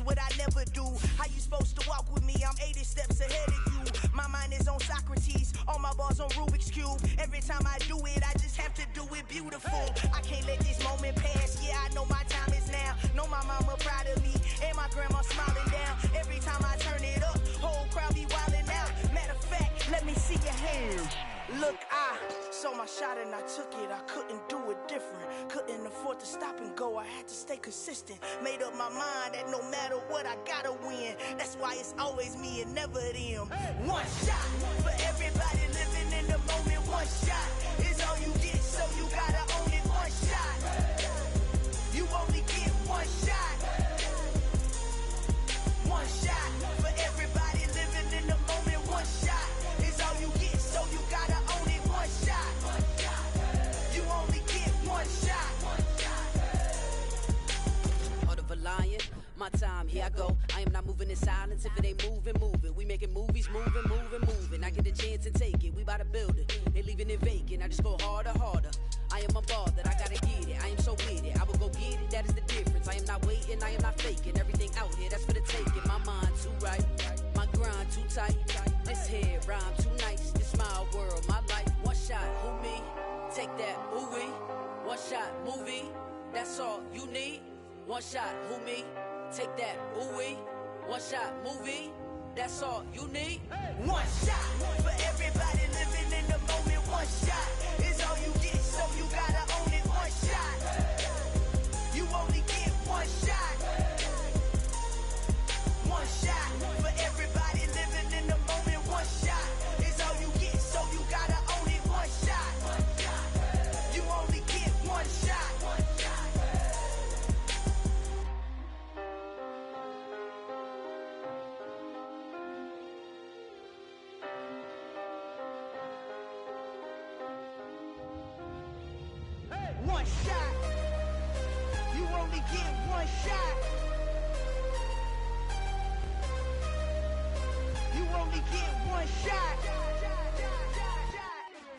that's what I never do. How you supposed to walk with me? I'm 80 steps ahead of you. My mind is on Socrates, all my bars on Rubik's Cube. Every time I do it, I just have to do it beautiful. I can't let this moment pass, yeah, I know my time is now. Know my mama proud of me, and my grandma smiling down. Every time I turn it up, whole crowd be wildin' out. Matter of fact, let me see your hands. Look, I saw my shot and I took it. I couldn't do it different. Couldn't afford to stop and go. I had to stay consistent. Made up my mind that no matter what, I gotta win. That's why it's always me and never them. One shot for everybody living in the moment. One shot is all you get, so you gotta own it. One shot. You only get one shot. One shot for everybody living in the moment. One shot is all you get, so you gotta own it. One shot. You only get one shot. Heart of a lion, my time, here I go. I am not moving in silence. If it ain't moving, move it. We making movies, moving, moving, moving. I get a chance and take it. We bout to build it. They leaving it vacant. I just go harder, harder. I am a ball that I gotta get it. I am so with it. I will go get it. That is the difference. I am not waiting. I am not faking. Everything out here, that's for the taking. My mind too right. My grind too tight. This head rhyme too nice. This my world, my life. One shot, who me? Take that, ooh wee. One shot, movie. That's all you need. One shot, who me? Take that, ooh wee. One shot, movie. That's all you need. One shot for everybody living in the moment. One shot is all you get, so you gotta own it. One shot. You only get one shot. One shot for everybody living in the moment. One shot is all you get, so you gotta own it. One shot. You only get one shot. One shot. You only get one shot. You only get one shot.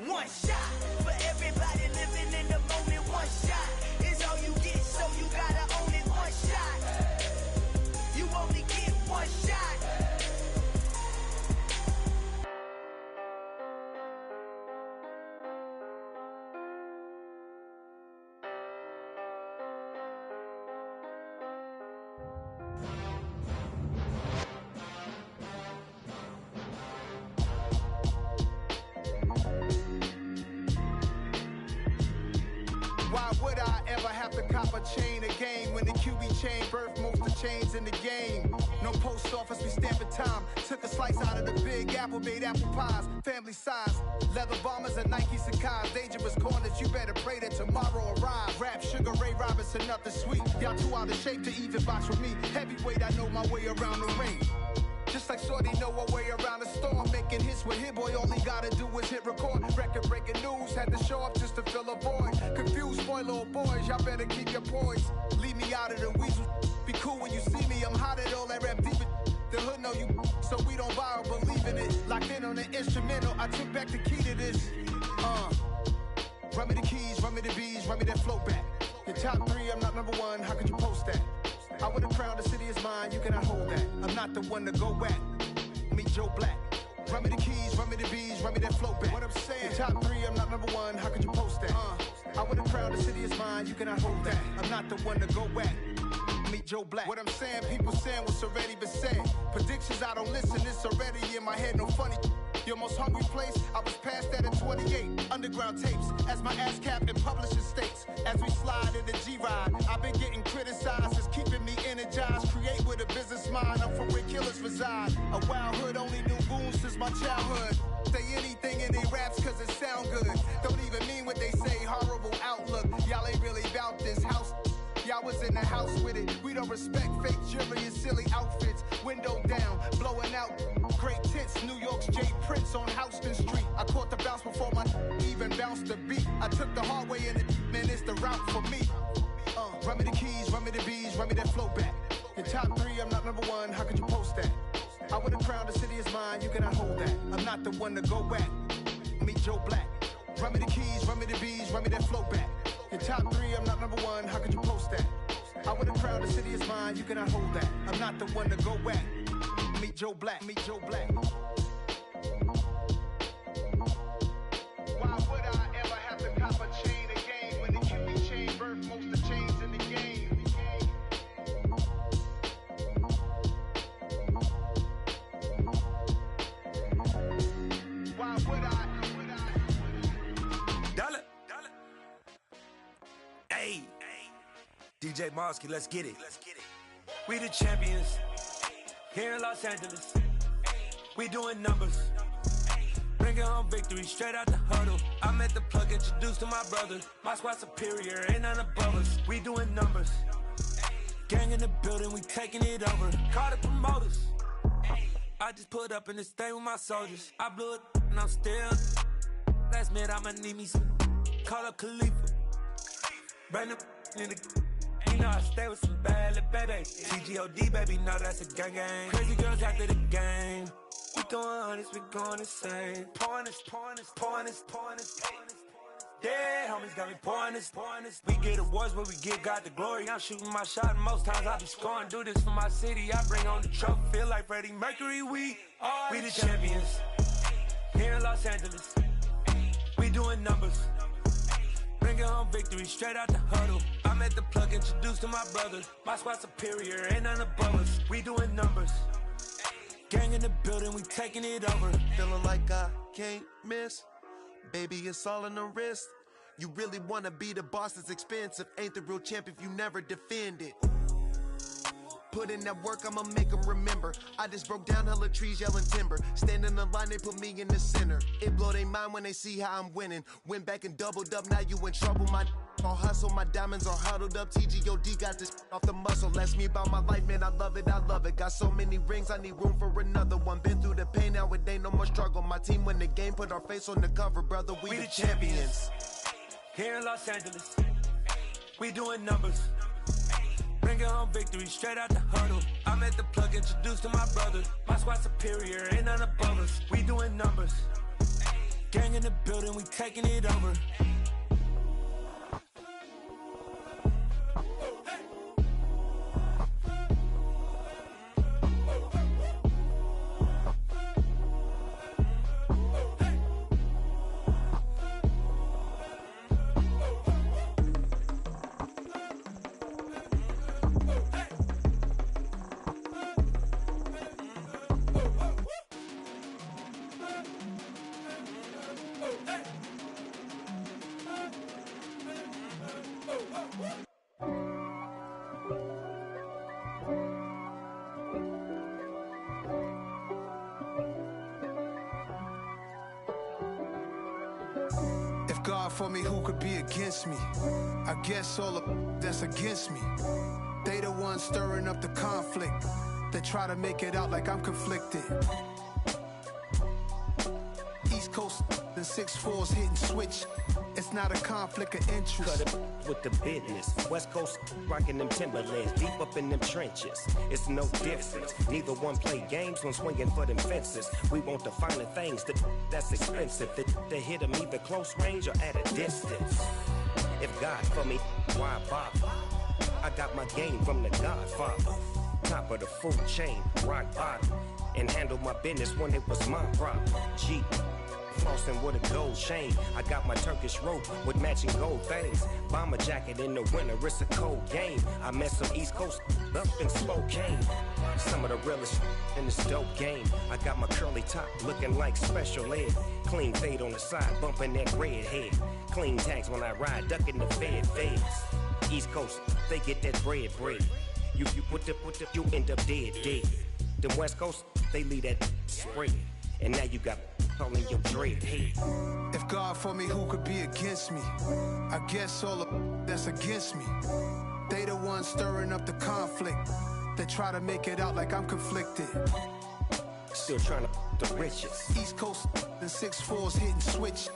One shot for everybody living in the moment. One shot is all you get, so you gotta own it. One shot. You only get one shot. Cop a chain again when the QB chain birthed most of the chains in the game. No post office, we stamping time. Took a slice out of the big apple, made apple pies, family size. Leather bombers and Nike Sacai's. Dangerous corners, you better pray that tomorrow arrives. Rap, Sugar Ray Robinson, nothing sweet. Y'all too out of shape to even box with me. Heavyweight, I know my way around the ring. Just like Shorty know her way around the storm. Making hits with Hit Boy, all he gotta do is hit record. Record breaking news, had to show up just to fill a void. Confused boy, little boys, y'all better keep your poise. Leave me out of the weasel. Be cool when you see me, I'm hot at all that rap deep. The hood know you, so we don't borrow, believe in it. Locked in on the instrumental, I took back the key to this. Run me the keys, run me the bees, run me that flow back. Your top three, I'm not number one, how could you post that? I would've crowned the city is mine, you cannot hold that. I'm not the one to go back. Meet Joe Black. Run me the keys, run me the bees, run me that flow back. What I'm saying, your top three, I'm not number one, how could you post that? I would've crowned the city is mine, you cannot hold that. I'm not the one to go back. Meet Joe Black. What I'm saying, people saying what's already been said. Predictions, I don't listen, it's already in my head, no funny. Your most hungry place, I was past that at 28. Underground tapes, as my ass cap in publishing states. As we slide in the G-Ride, I've been getting criticized, it's keeping me energized. Create with a business mind, I'm from where killers reside. A wild hood, only knew goons since my childhood. Say anything in they raps cause it sound good. Don't even mean what they say, horrible outlook. Y'all ain't really about this house. Y'all was in the house with it. We don't respect fake jewelry and silly outfits. Window down, blowing out. Great tits, New York's J. Prince on Houston Street. I caught the bounce before my even bounced the beat. I took the hard way in it, man, it's the route for me. Run me the keys, run me the bees, run me that flow back. Your top three, I'm not number one, how could you post that? I would've crowned the city is mine, you cannot hold that. I'm not the one to go back. Meet Joe Black. Run me the keys, run me the bees, run me that flow back. Your top three, I'm not number one, how could you post that? I would've crowned proud, the city is mine, you cannot hold that. I'm not the one to go back. Meet Joe Black, meet Joe Black. Why would I ever have to cop a chain again when the QB chain birthed most of the chains in the game? Why would I? Dollar. Hey, DJ Mosky, let's get it. We the champions here in Los Angeles. We doing numbers. Bringing home victory straight out the huddle. I'm at the plug, introduced to my brother. My squad superior, ain't none above us. We doing numbers. Gang in the building, we taking it over. Call the promoters. I just put up in this thing with my soldiers. I blew it and I'm still. Last minute I'ma need me some. Call up Khalifa. Bring them in the. You know I stay with some bad little baby. TGOD baby, know that's a gang gang. Crazy girls after the game. We throwing hundreds, we going insane. Pouring this. Yeah, homies got me pouring this. We get awards, but we give God the glory. I'm shooting my shot, and most times I be scoring. Do this for my city, I bring on the trophy. Feel like Freddie Mercury, we the champions. Here in Los Angeles, we doing numbers. Bringing home victory straight out the huddle. I'm at the plug, introduced to my brother. My squad superior, ain't none above us. We doing numbers. Gang in the building, we taking it over. Feeling like I can't miss. Baby, it's all in the wrist. You really wanna be the boss, it's expensive. Ain't the real champ if you never defend it. Put in that work, I'ma make them remember. I just broke down hella trees, yelling timber. Stand in the line, they put me in the center. It blow their mind when they see how I'm winning. Went back and doubled up, now you in trouble. My all hustle, my diamonds are huddled up. TGOD got this off the muscle. Ask me about my life, man, I love it. Got so many rings, I need room for another one. Been through the pain, now it ain't no more struggle. My team win the game, put our face on the cover, brother. We the champions. Here in Los Angeles, we doing numbers. Bringing home victory straight out the huddle. I'm at the plug, introduced to my brother. My squad superior, ain't none above us. We doing numbers. Gang in the building, we taking it over. God for me, who could be against me? I guess all of that's against me. They the ones stirring up the conflict. They try to make it out like I'm conflicted. East Coast and 6'4's hitting switch. It's not a conflict of interest. Cut it with the business. West Coast rocking them Timberlands, deep up in them trenches. It's no difference. Neither one play games when swinging for them fences. We want the finer things that's expensive. They hit them either close range or at a distance. If God for me, why bother? I got my game from the Godfather. Top of the food chain, rock bottom. And handle my business when it was my problem. G. Flossing with a gold chain. I got my Turkish rope with matching gold things. Bomber jacket in the winter, it's a cold game. I met some East Coast up in Spokane. Some of the realest in this dope game. I got my curly top looking like special ed. Clean fade on the side, bumping that red head. Clean tags when I ride, ducking the feds. East Coast, they get that bread. You put the, you end up dead. Them West Coast, they leave that spread. And now you got calling your dread head. If God for me, who could be against me? I guess all of that's against me. They the ones stirring up the conflict. They try to make it out like I'm conflicted. Still trying to the riches. East Coast and 6'4's hitting switch.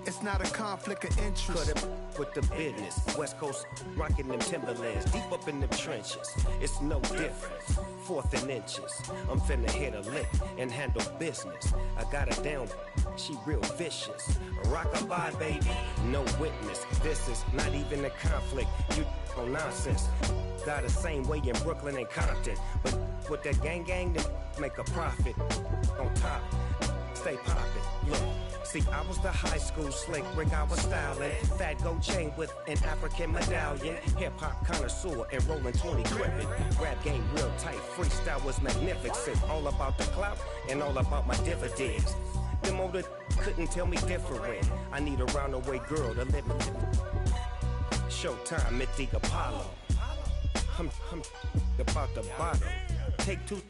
It's not a conflict of interest. Cut it with the business. West Coast rocking them Timberlands, deep up in them trenches. It's no difference. 4th and inches. I'm finna hit a lick and handle business. I got her down, she real vicious. Rockabye, baby, no witness. This is not even a conflict. You on nonsense. Got the same way in Brooklyn and Compton. But with that gang, then make a profit. On top, stay poppin'. Look. See, I was the high school slick Rick, I was styling. Fat gold chain with an African medallion. Hip-hop connoisseur and rolling 20 gripping. Rap game real tight, freestyle was magnificent. All about the clout and all about my dividends. Them older couldn't tell me different. I need a round-away girl to live in. Showtime, Mythic Apollo. I'm about the bottom. Take 2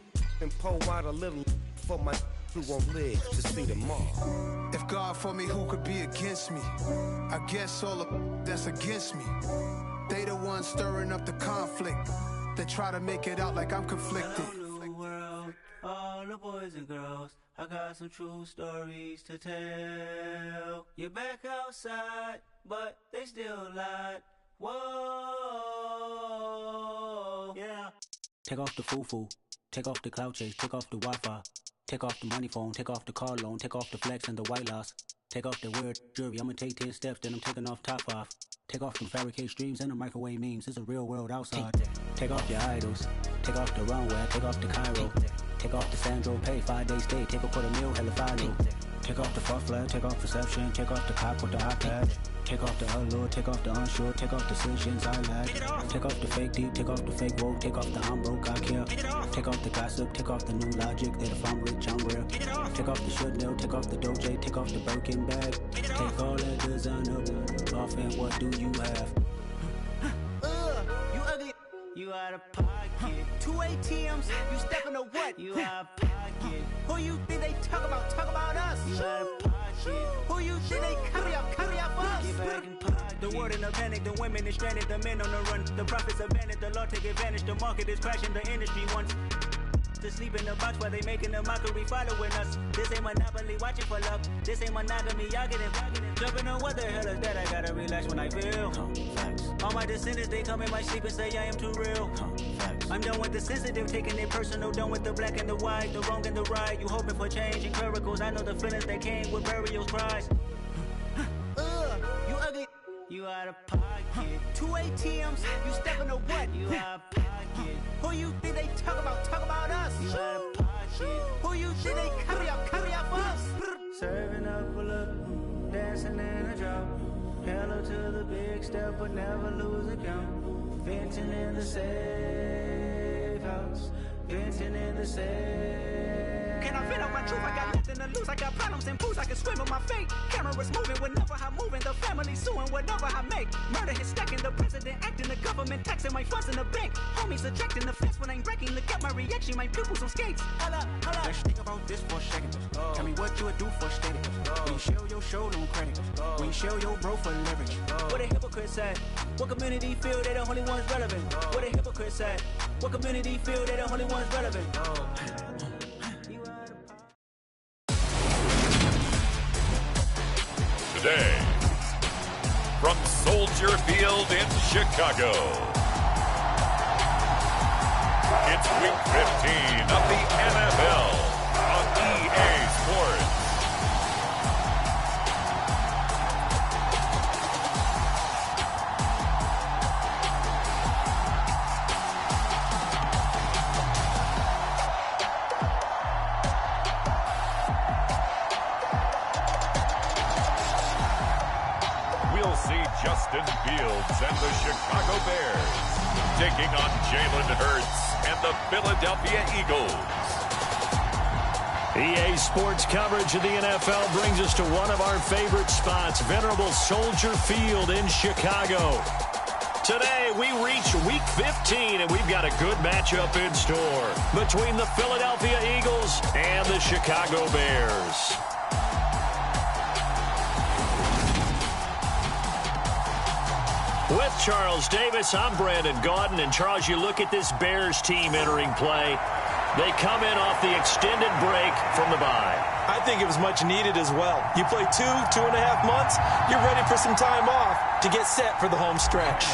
and pour out a little for my who won't live to see tomorrow. If God for me, who could be against me? I guess all the that's against me. They the ones stirring up the conflict. They try to make it out like I'm conflicted. Hello, new world, all the boys and girls. I got some true stories to tell. You're back outside, but they still lied. Whoa, yeah. Take off the foo-foo, take off the cloud chase, take off the Wi-Fi. Take off the money phone, take off the car loan, take off the flex and the white loss. Take off the weird jewelry, I'ma take 10 steps, then I'm taking off top 5. Take off them fabricated streams and the microwave memes, it's a real world outside. Take off your idols, take off the runway, take off the Cairo. Take off the Sandro pay, 5-day stay, take a $250,000, hella follow. Take off the far flag, take off perception, take off the cop with the iPad. Take off the allure, take off the unsure, take off decisions I lack. Take off the fake deep, take off the fake woke, take off the I'm broke, I care. Take off the gossip, take off the new logic, that if I'm rich, I'm rare. Take off the Chanel, take off the Doja, take off the Birkin bag. Take all that designer off and what do you have? You ugly. You out of pocket. 2 ATMs, you stepping to what? You out of pocket. Who you think they talk about? Talk about us. You out of pocket. Who you think they carry out for us? Get back in pocket. The world in a panic, the women is stranded, the men on the run. The profits abandoned, the law take advantage, the market is crashing, the industry wants to sleep in the box while they making a mockery following us. This ain't Monopoly, watching for love. This ain't monogamy, y'all getting jumping on what the hell is that? I gotta relax when I feel. All my descendants, they come in my sleep and say I am too real. I'm done with the sensitive, taking it personal, done with the black and the white, the wrong and the right. You hoping for change and miracles, I know the feelings that came with burials, cries. You ugly. You out of pocket. 2 ATMs, you stepping to what? You out of pocket. Who you think they talk about? Talk about us. You out of pocket. Who you think they carry out for us? Serving up a look, dancing in a drop. Hello to the big step, but never lose a count. Venting in the safe house. Venting in the safe. Can I vent out my truth? I got nothing to lose. I got problems and booze. I can swim with my fate. Cameras moving whenever I'm moving. The family suing whatever I make. Murder is stacking. The president acting. The government taxing my funds in the bank. Homies ejecting the fence when I'm breaking. Look at my reaction. My pupils on skates. Hold up. Let's think about this for a second. Tell me what you would do for steady. When you show your show, no credit. When you show your bro for leverage. What a hypocrite said. What community feel they the only ones relevant? What a hypocrite said. What community feel they the only ones relevant? Today, from Soldier Field in Chicago, it's Week 15 of the NFL on EA Sports. We'll see Justin Fields and the Chicago Bears taking on Jalen Hurts and the Philadelphia Eagles. EA Sports coverage of the NFL brings us to one of our favorite spots, venerable Soldier Field in Chicago. Today, we reach Week 15, and we've got a good matchup in store between the Philadelphia Eagles and the Chicago Bears. With Charles Davis, I'm Brandon Gaudin. And Charles, you look at this Bears team entering play. They come in off the extended break from the bye. I think it was much needed as well. You play 2.5 months, you're ready for some time off to get set for the home stretch.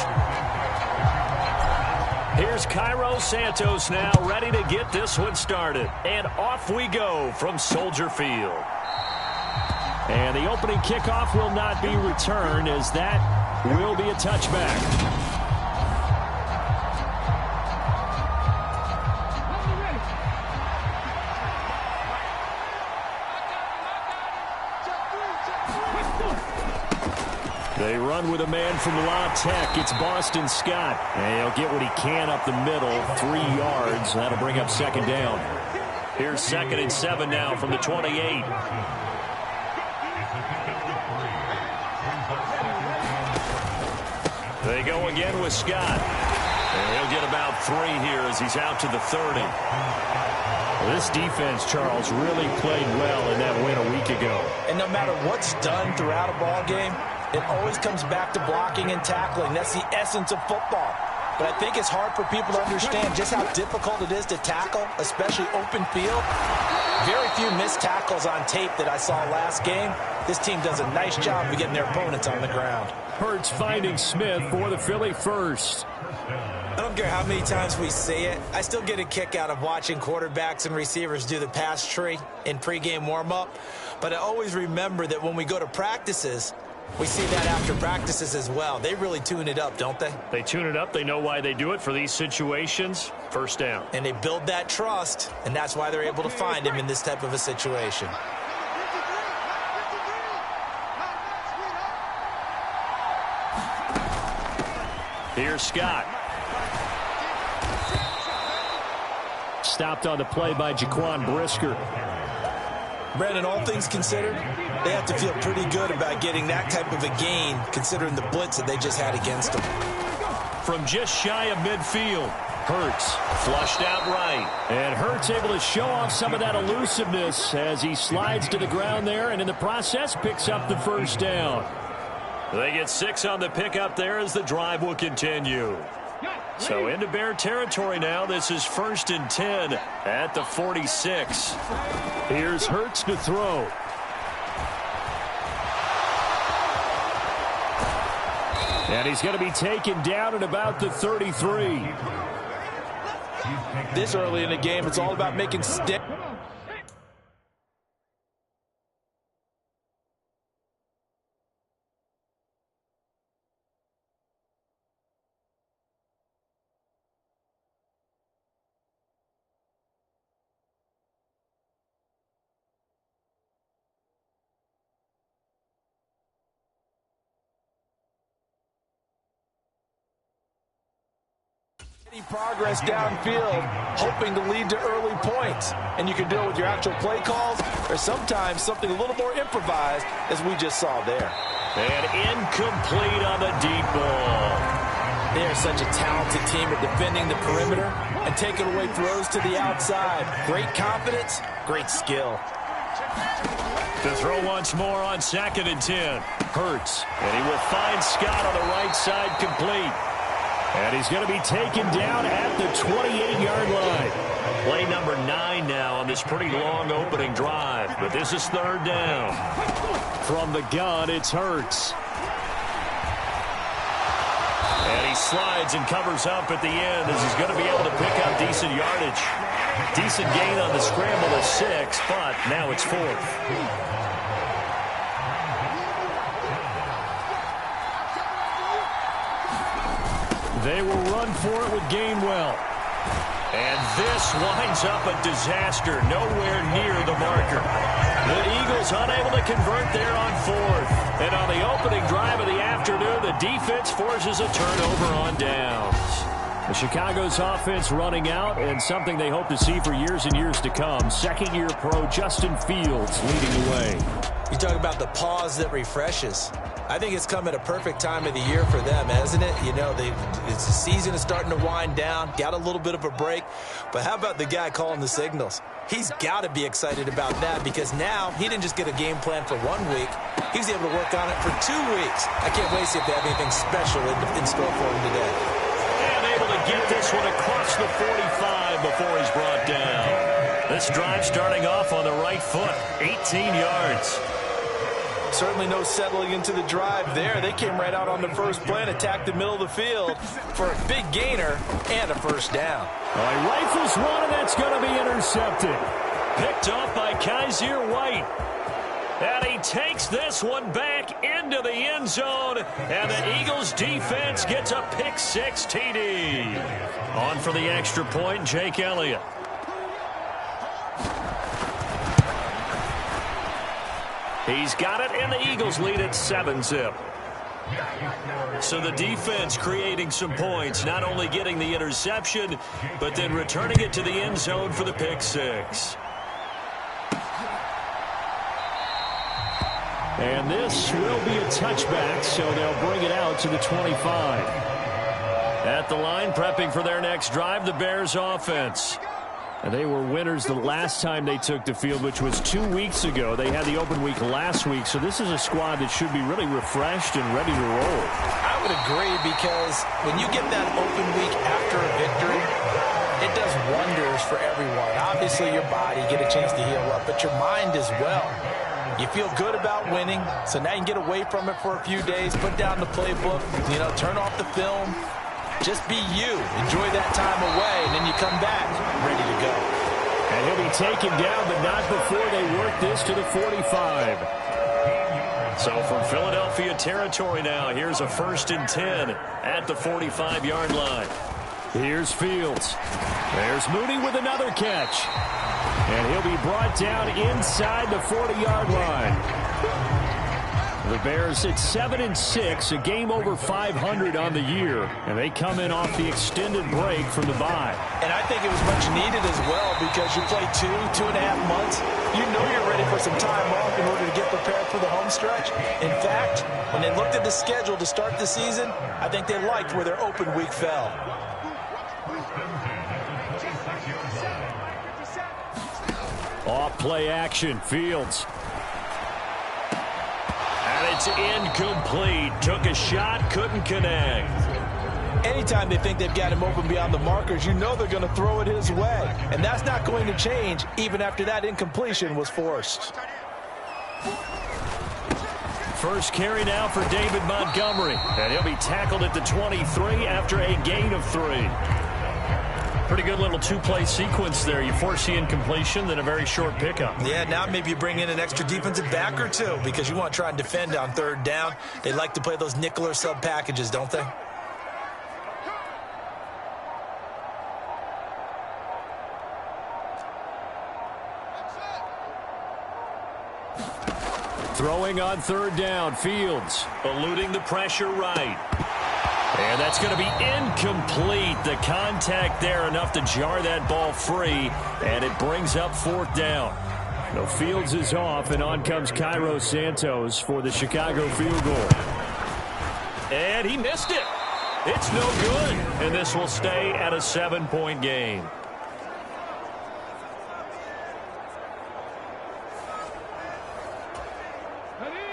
Here's Cairo Santos now, ready to get this one started. And off we go from Soldier Field. And the opening kickoff will not be returned, as that will be a touchback. They run with a man from La Tech. It's Boston Scott. And he'll get what he can up the middle, 3 yards. That'll bring up second down. Here's 2nd and 7 now from the 28. They go again with Scott. And he'll get about 3 here as he's out to the 30. Well, this defense, Charles, really played well in that win a week ago. And no matter what's done throughout a ball game, it always comes back to blocking and tackling. That's the essence of football. But I think it's hard for people to understand just how difficult it is to tackle, especially open field. Very few missed tackles on tape that I saw last game. This team does a nice job of getting their opponents on the ground. Hurts finding Smith for the Philly first. I don't care how many times we say it, I still get a kick out of watching quarterbacks and receivers do the pass tree in pregame warm-up. But I always remember that when we go to practices, we see that after practices as well. They really tune it up, don't they? They tune it up. They know why they do it for these situations. First down. And they build that trust, and that's why they're able to find him in this type of a situation. Here's Scott. Stopped on the play by Jaquan Brisker. Brandon, all things considered, they have to feel pretty good about getting that type of a gain, considering the blitz that they just had against them. From just shy of midfield, Hurts flushed out right. And Hurts able to show off some of that elusiveness as he slides to the ground there, and in the process picks up the first down. They get 6 on the pickup there as the drive will continue. So into Bear territory now. This is 1st and 10 at the 46. Here's Hurts to throw. And he's going to be taken down at about the 33. This early in the game, it's all about making stick. Progress downfield, hoping to lead to early points. And you can do it with your actual play calls, or sometimes something a little more improvised, as we just saw there. And incomplete on the deep ball. They are such a talented team at defending the perimeter and taking away throws to the outside. Great confidence, great skill. To throw once more on 2nd and 10. Hurts. And he will find Scott on the right side complete. And he's going to be taken down at the 28-yard line. Play number 9 now on this pretty long opening drive. But this is 3rd down. From the gun, it's Hurts. And he slides and covers up at the end as he's going to be able to pick up decent yardage. Decent gain on the scramble of 6, but now it's 4th. They will run for it with Gainwell. And this winds up a disaster, nowhere near the marker. The Eagles unable to convert there on 4th. And on the opening drive of the afternoon, the defense forces a turnover on downs. The Chicago's offense running out, and something they hope to see for years and years to come. Second-year pro Justin Fields leading the way. You talk about the pause that refreshes. I think it's come at a perfect time of the year for them, hasn't it? You know, the season is starting to wind down, got a little bit of a break. But how about the guy calling the signals? He's got to be excited about that, because now he didn't just get a game plan for 1 week. He was able to work on it for 2 weeks. I can't wait to see if they have anything special in store for him today. And able to get this one across the 45 before he's brought down. This drive starting off on the right foot, 18 yards. Certainly no settling into the drive there. They came right out on the first play and attacked the middle of the field for a big gainer and a first down. Well, he rifles one, and that's going to be intercepted. Picked off by Kaiser White. And he takes this one back into the end zone. And the Eagles defense gets a pick six TD. On for the extra point, Jake Elliott. He's got it, and the Eagles lead at 7-zip. So the defense creating some points, not only getting the interception, but then returning it to the end zone for the pick six. And this will be a touchback, so they'll bring it out to the 25. At the line, prepping for their next drive, the Bears offense. And they were winners the last time they took the field, which was 2 weeks ago. They had the open week last week, so this is a squad that should be really refreshed and ready to roll. I would agree, because when you get that open week after a victory, it does wonders for everyone. Obviously, your body, get a chance to heal up, but your mind as well. You feel good about winning, so now you can get away from it for a few days, put down the playbook, turn off the film. Just be you. Enjoy that time away, and then you come back ready to go. And he'll be taken down, but not before they work this to the 45. So from Philadelphia territory now, here's a 1st and 10 at the 45-yard line. Here's Fields. There's Mooney with another catch. And he'll be brought down inside the 40-yard line. The Bears at 7-6, a game over 500 on the year, and they come in off the extended break from the bye. And I think it was much needed as well, because you play 2.5 months. You know you're ready for some time off in order to get prepared for the home stretch. In fact, when they looked at the schedule to start the season, I think they liked where their open week fell. Off play action, Fields. And it's incomplete. Took a shot, couldn't connect. Anytime they think they've got him open beyond the markers, you know they're going to throw it his way. And that's not going to change even after that incompletion was forced. First carry now for David Montgomery. And he'll be tackled at the 23 after a gain of 3. Pretty good little two-play sequence there. You force the incompletion, then a very short pickup. Yeah, now maybe you bring in an extra defensive back or two, because you want to try and defend on 3rd down. They like to play those nickel or sub packages, don't they? Throwing on 3rd down, Fields eluding the pressure right. And that's going to be incomplete. The contact there enough to jar that ball free, and it brings up 4th down. No, Fields is off, and on comes Cairo Santos for the Chicago field goal. And he missed it. It's no good, and this will stay at a 7-point game.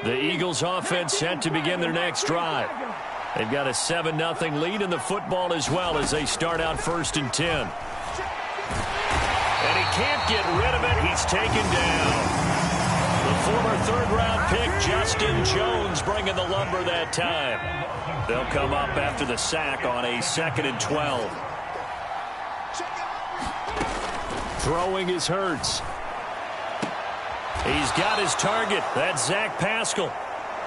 The Eagles offense set to begin their next drive. They've got a 7-0 lead in the football as well as they start out 1st and 10. And he can't get rid of it. He's taken down. The former 3rd-round pick, Justin Jones, bringing the lumber that time. They'll come up after the sack on a 2nd and 12. Throwing is Hurts. He's got his target. That's Zach Pascal.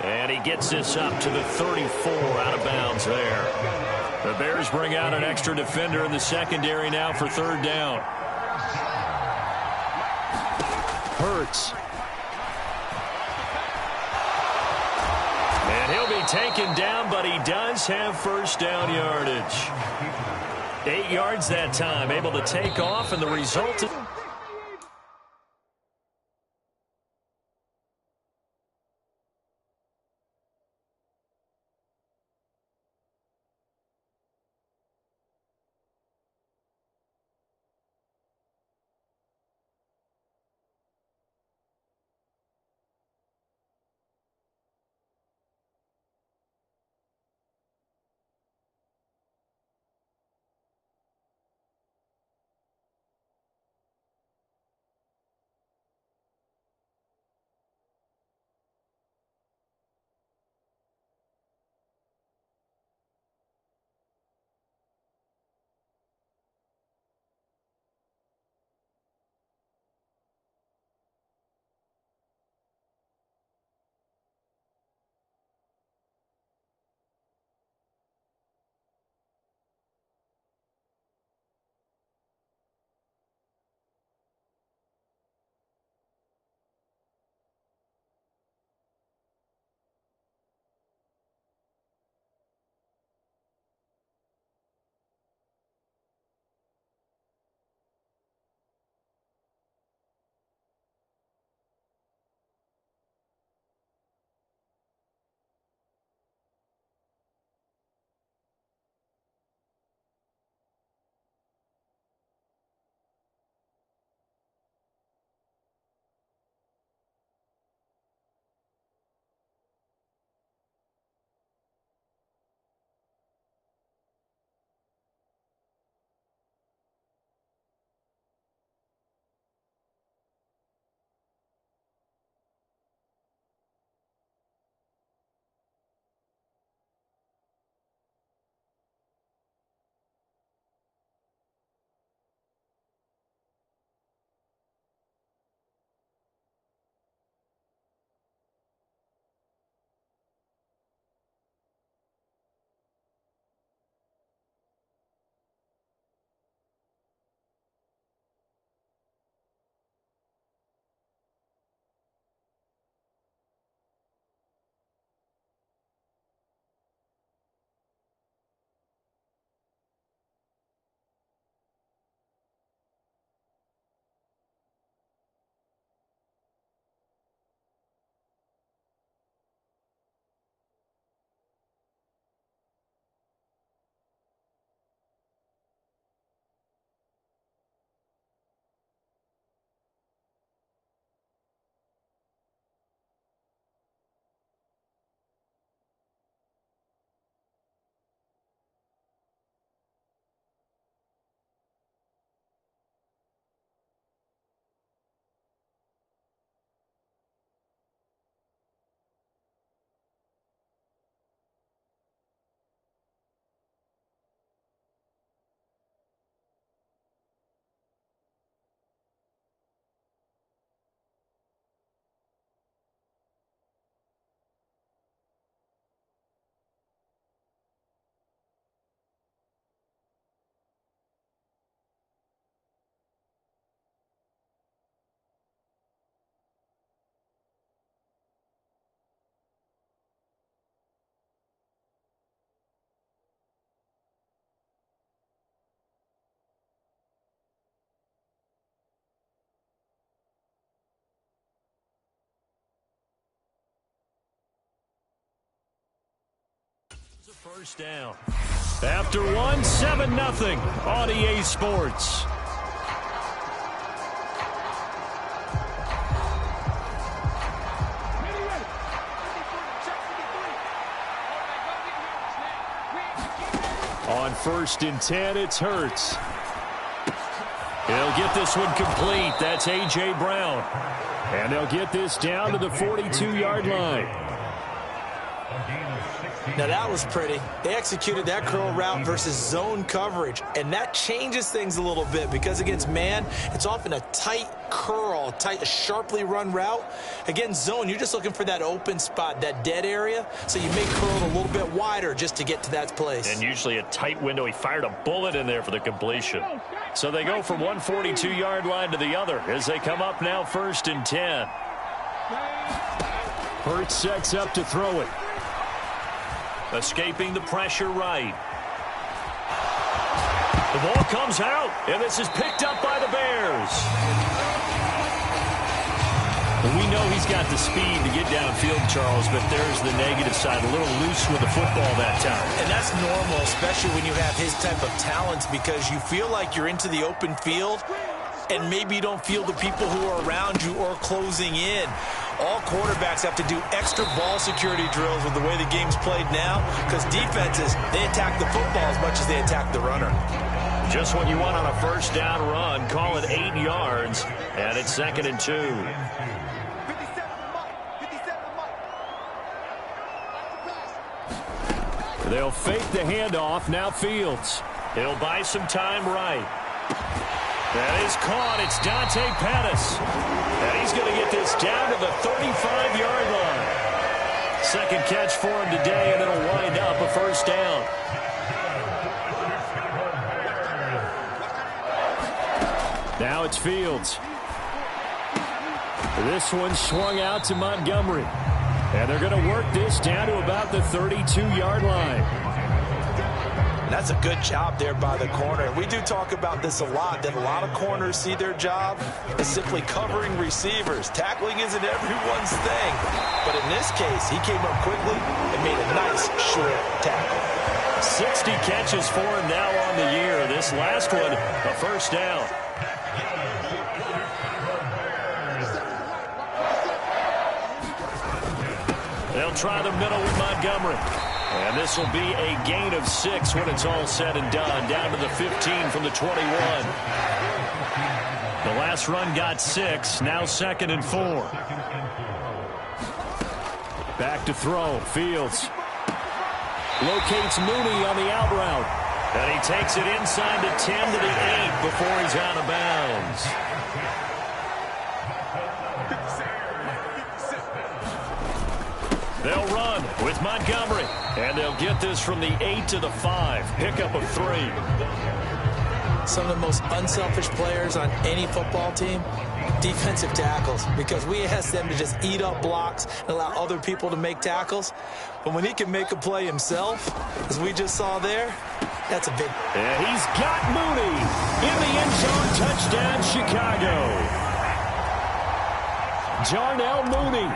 And he gets this up to the 34, out of bounds there. The Bears bring out an extra defender in the secondary now for 3rd down. Hurts. And he'll be taken down, but he does have 1st down yardage. 8 yards that time, able to take off, and the result is... First down. After one, 7-0 on EA Sports. On 1st and 10, it's Hurts. He'll get this one complete. That's A.J. Brown. And they'll get this down to the 42-yard line. Now that was pretty. They executed that curl route versus zone coverage, and that changes things a little bit because against man, it's often a tight curl, a sharply run route. Against zone, you're just looking for that open spot, that dead area, so you may curl it a little bit wider just to get to that place. And usually a tight window. He fired a bullet in there for the completion. So they go from one 42-yard line to the other as they come up now 1st and 10. Hurts sets up to throw it. Escaping the pressure right. The ball comes out, and this is picked up by the Bears. We know he's got the speed to get downfield, Charles, but there's the negative side. A little loose with the football that time. And that's normal, especially when you have his type of talents, because you feel like you're into the open field, and maybe you don't feel the people who are around you or closing in. All quarterbacks have to do extra ball security drills with the way the game's played now, because defenses, they attack the football as much as they attack the runner. Just what you want on a 1st down run. Call it 8 yards, and it's 2nd and 2. They'll fake the handoff. Now Fields. He'll buy some time right. That is caught. It's Dante Pettis. And he's going to get this down to the 35-yard line. 2nd catch for him today, and it'll wind up a 1st down. Now it's Fields. This one swung out to Montgomery. And they're going to work this down to about the 32-yard line. That's a good job there by the corner. We do talk about this a lot, that a lot of corners see their job as simply covering receivers. Tackling isn't everyone's thing. But in this case, he came up quickly and made a nice short tackle. 60 catches for him now on the year. This last one, a 1st down. They'll try the middle with Montgomery. And this will be a gain of 6 when it's all said and done. Down to the 15 from the 21. The last run got 6. Now 2nd and 4. Back to throw. Fields locates Mooney on the out route. And he takes it inside the 10 to the 8 before he's out of bounds. They'll run with Montgomery. And they'll get this from the 8 to the 5. Pickup of 3. Some of the most unselfish players on any football team, defensive tackles, because we ask them to just eat up blocks and allow other people to make tackles. But when he can make a play himself, as we just saw there, that's a big... And he's got Mooney in the end zone. Touchdown, Chicago. Jarnell Mooney,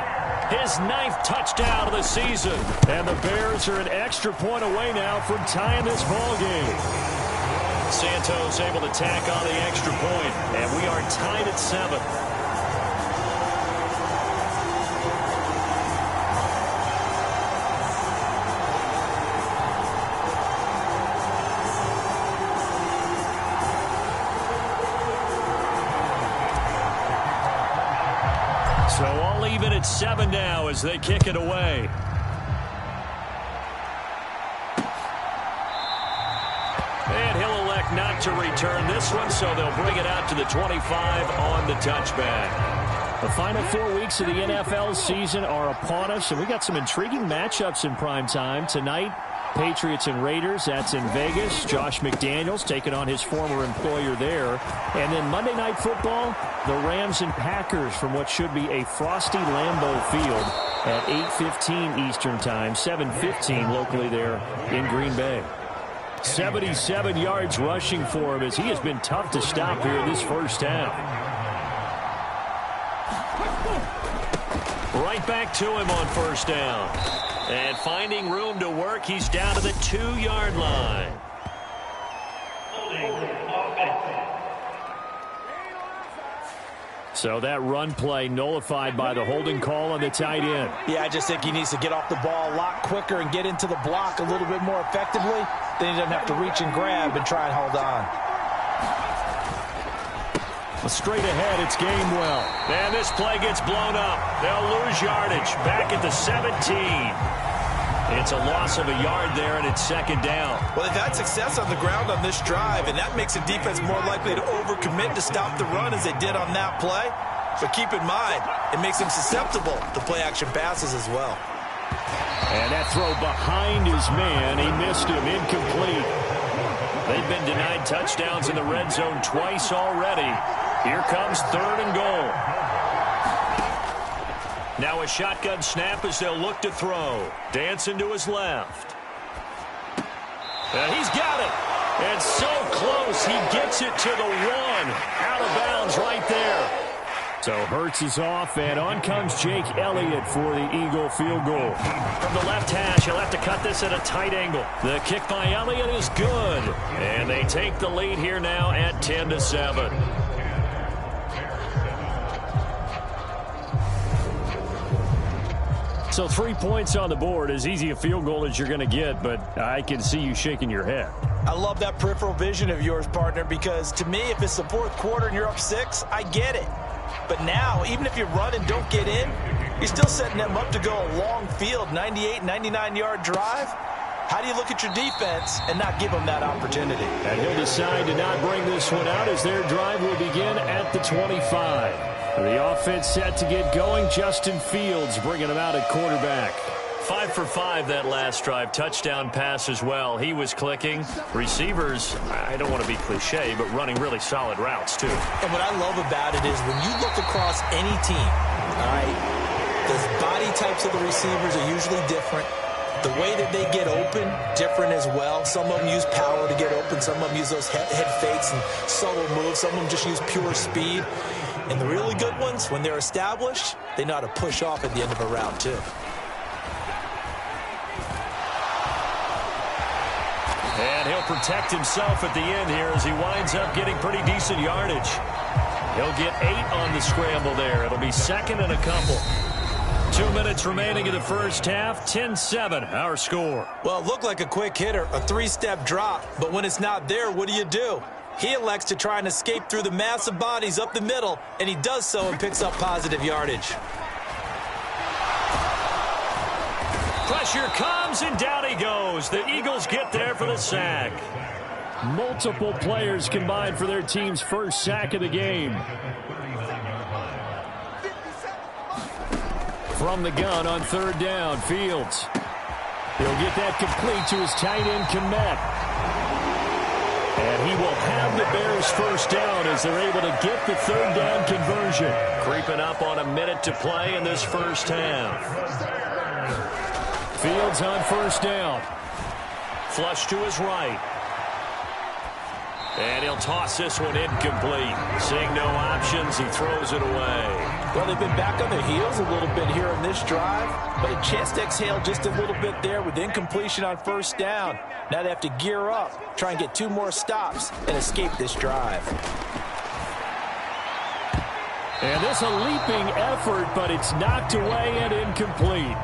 his 9th touchdown of the season. And the Bears are an extra point away now from tying this ball game. Santos able to tack on the extra point, and we are tied at 7. So all even at 7 now as they kick it away. And he'll elect not to return this one, so they'll bring it out to the 25 on the touchback. The final 4 weeks of the NFL season are upon us, and we got some intriguing matchups in prime time tonight. Patriots and Raiders, that's in Vegas. Josh McDaniels taking on his former employer there. And then Monday Night Football, the Rams and Packers from what should be a frosty Lambeau Field at 8:15 Eastern Time, 7:15 locally there in Green Bay. 77 yards rushing for him as he has been tough to stop here in this first half. Right back to him on 1st down. And finding room to work, he's down to the 2-yard line. So that run play nullified by the holding call on the tight end. Yeah, I just think he needs to get off the ball a lot quicker and get into the block a little bit more effectively. Then he doesn't have to reach and grab and try and hold on. Straight ahead, it's Gainwell. And this play gets blown up. They'll lose yardage. Back at the 17. It's a loss of a yard there, and it's second down. Well, they've had success on the ground on this drive, and that makes the defense more likely to overcommit to stop the run as they did on that play. But keep in mind, it makes them susceptible to play-action passes as well. And that throw behind his man, he missed him, incomplete. They've been denied touchdowns in the red zone twice already. Here comes 3rd and goal. Now a shotgun snap as they'll look to throw. Dancing to his left. And he's got it. And so close, he gets it to the 1. Out of bounds right there. So Hurts is off, and on comes Jake Elliott for the Eagle field goal. From the left hash, he'll have to cut this at a tight angle. The kick by Elliott is good. And they take the lead here now at 10-7. So 3 points on the board, as easy a field goal as you're going to get, but I can see you shaking your head. I love that peripheral vision of yours, partner, because to me, if it's the 4th quarter and you're up 6, I get it. But now, even if you run and don't get in, you're still setting them up to go a long field, 98, 99-yard drive. How do you look at your defense and not give them that opportunity? And he'll decide to not bring this one out as their drive will begin at the 25. The offense set to get going. Justin Fields bringing him out at quarterback. 5 for 5 that last drive. Touchdown pass as well. He was clicking. Receivers, I don't want to be cliche, but running really solid routes too. And what I love about it is when you look across any team, all right, the body types of the receivers are usually different. The way that they get open, different as well. Some of them use power to get open. Some of them use those head fakes and subtle moves. Some of them just use pure speed. And the really good ones, when they're established, they know how to push off at the end of a route, too. And he'll protect himself at the end here as he winds up getting pretty decent yardage. He'll get 8 on the scramble there. It'll be second and a couple. 2 minutes remaining in the first half. 10-7, our score. Well, it looked like a quick hitter, a 3-step drop. But when it's not there, what do? He elects to try and escape through the massive bodies up the middle, and he does so and picks up positive yardage. Pressure comes, and down he goes. The Eagles get there for the sack. Multiple players combined for their team's first sack of the game. From the gun on 3rd down, Fields. He'll get that complete to his tight end, Kmet. And he will have the Bears first down as they're able to get the 3rd down conversion. Creeping up on a minute to play in this first half. Fields on 1st down. Flush to his right. And he'll toss this one incomplete. Seeing no options, he throws it away. Well, they've been back on their heels a little bit here in this drive, but a chance to exhale just a little bit there with incompletion on 1st down. Now they have to gear up, try and get 2 more stops, and escape this drive. And this a leaping effort, but it's knocked away and incomplete.